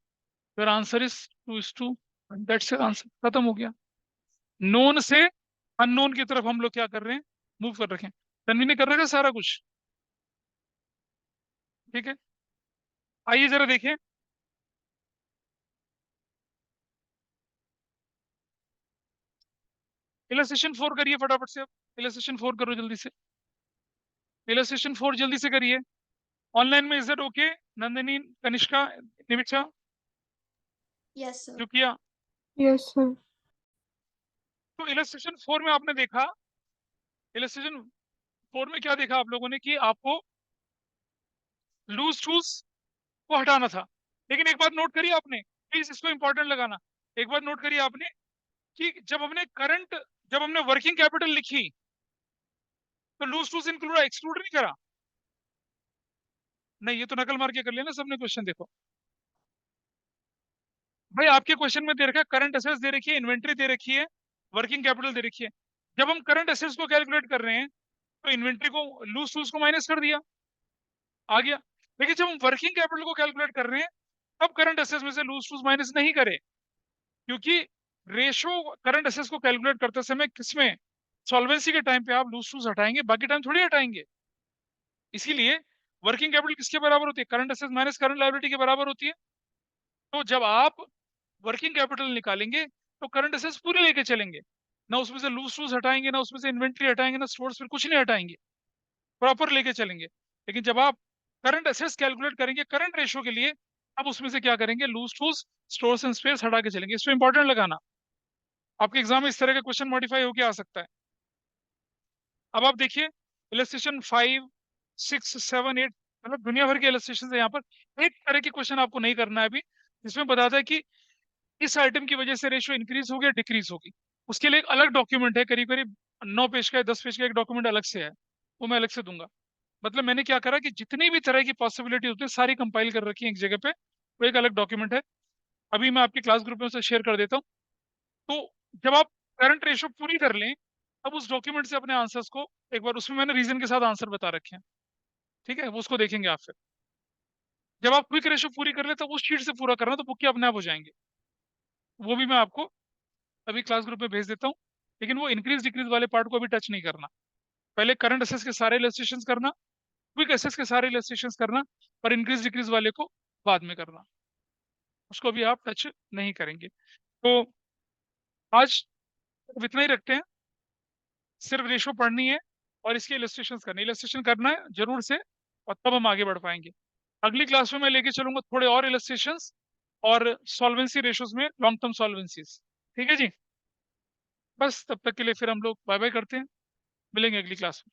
your answer is 2:2, that's your answer, खत्म हो गया। नोन से अननोन की तरफ हम लोग क्या कर रहे हैं, मूव कर रखे हैं। तन्वी ने कर रखा है सारा कुछ, ठीक है। आइए जरा देखें, इलस्ट्रेशन 4 करिए फटाफट से, अब इलस्ट्रेशन 4 करो जल्दी से, इलस्ट्रेशन 4 जल्दी से करिए। ऑनलाइन में is that okay, Nandini, Kanishka, Nimisha, yes sir. जो किया। Yes sir. तो इलस्ट्रेशन 4 में आपने देखा, इलस्ट्रेशन 4 में क्या देखा आप लोगों ने, कि आपको लूज टूल्स को हटाना था। लेकिन एक बात नोट करिए आपने, प्लीज इसको इंपॉर्टेंट लगाना, एक बात नोट करिए आपने, कि जब हमने वर्किंग कैपिटल लिखी तो लूज टूल्स इंक्लूड एक्सक्लूड नहीं करा। नहीं, ये तो नकल मार के कर लिया ना सबने क्वेश्चन, देखो भाई आपके क्वेश्चन में दे रखा है करंट एसेट्स दे रखी है, इन्वेंट्री दे रखी है, वर्किंग कैपिटल दे रखी है। जब हम करंट एसेट्स को कैलकुलेट कर रहे हैं तो इन्वेंट्री को, लूज टूल्स को माइनस कर दिया, आ गया। लेकिन जब हम वर्किंग कैपिटल को कैलकुलेट कर रहे हैं तब करंट एसेट्स में से लूज टूल्स माइनस नहीं करे, क्योंकि रेशो करंट एसेट्स को कैलकुलेट करते समय किसमें, सॉल्वेंसी के टाइम पे आप लूज टूल्स हटाएंगे, बाकी टाइम थोड़ी हटाएंगे। इसीलिए वर्किंग कैपिटल किसके बराबर होती है, current assets minus current liability के बराबर होती है। तो जब आप वर्किंग कैपिटल निकालेंगे तो करंट एसेट्स पूरे लेके चलेंगे, ना उसमें से लूज टूल्स हटाएंगे, ना उसमें से इन्वेंट्री हटाएंगे, ना स्टोर्स, फिर कुछ नहीं हटाएंगे, प्रॉपर लेके चलेंगे। लेकिन जब आप करंट एसेट्स कैलकुलेट करेंगे करंट रेशियो के लिए, अब उसमें से क्या करेंगे, loose tools, stores and spares हटा के चलेंगे। इसको इंपॉर्टेंट लगाना, आपके एग्जाम में इस तरह का क्वेश्चन मॉडिफाई होकर आ सकता है। अब आप देखिए, इलस्ट्रेशन 5, 6, 7, 8, मतलब दुनिया भर के इलस्ट्रेशन है यहाँ पर। एक तरह के क्वेश्चन आपको नहीं करना है अभी, जिसमें बताता है कि इस आइटम की वजह से रेशियो इंक्रीज होगी या डिक्रीज होगी। उसके लिए एक अलग डॉक्यूमेंट है, करीब करीब 9 पेज का या 10 पेज का एक डॉक्यूमेंट अलग से है, वो मैं अलग से दूंगा। मतलब मैंने क्या करा कि जितनी भी तरह की पॉसिबिलिटी होती है सारी कंपाइल कर रखी है एक जगह पे, वो एक अलग डॉक्यूमेंट है। अभी मैं आपके क्लास ग्रुप में उसे शेयर कर देता हूँ। तो जब आप करंट रेशियो पूरी कर लें, अब उस डॉक्यूमेंट से अपने आंसर्स को एक बार, उसमें मैंने रीजन के साथ आंसर बता रखे हैं, ठीक है, वो उसको देखेंगे आप फिर। जब आप क्विक रेशियो पूरी कर ले तो उस शीट से पूरा करना, तो बुक के अपने आप हो जाएंगे। वो भी मैं आपको अभी क्लास ग्रुप में भेज देता हूँ। लेकिन वो इंक्रीज डिक्रीज वाले पार्ट को अभी टच नहीं करना। पहले करंट असेस के सारे इलस्ट्रेशन करना, क्विक असेस के सारे इलस्ट्रेशन करना, और इंक्रीज डिक्रीज वाले को बाद में करना, उसको भी आप टच नहीं करेंगे। तो आज सिर्फ इतना ही रखते हैं, सिर्फ रेशो पढ़नी है और इसके इलस्ट्रेशन करने, इलस्ट्रेशन करना है जरूर से, और तब हम आगे बढ़ पाएंगे। अगली क्लास में मैं लेके चलूंगा थोड़े और इलस्ट्रेशंस और सॉल्वेंसी रेशोज में लॉन्ग टर्म सॉल्वेंसीज। ठीक है जी, बस तब तक के लिए फिर हम लोग बाय बाय करते हैं, मिलेंगे अगली क्लास में।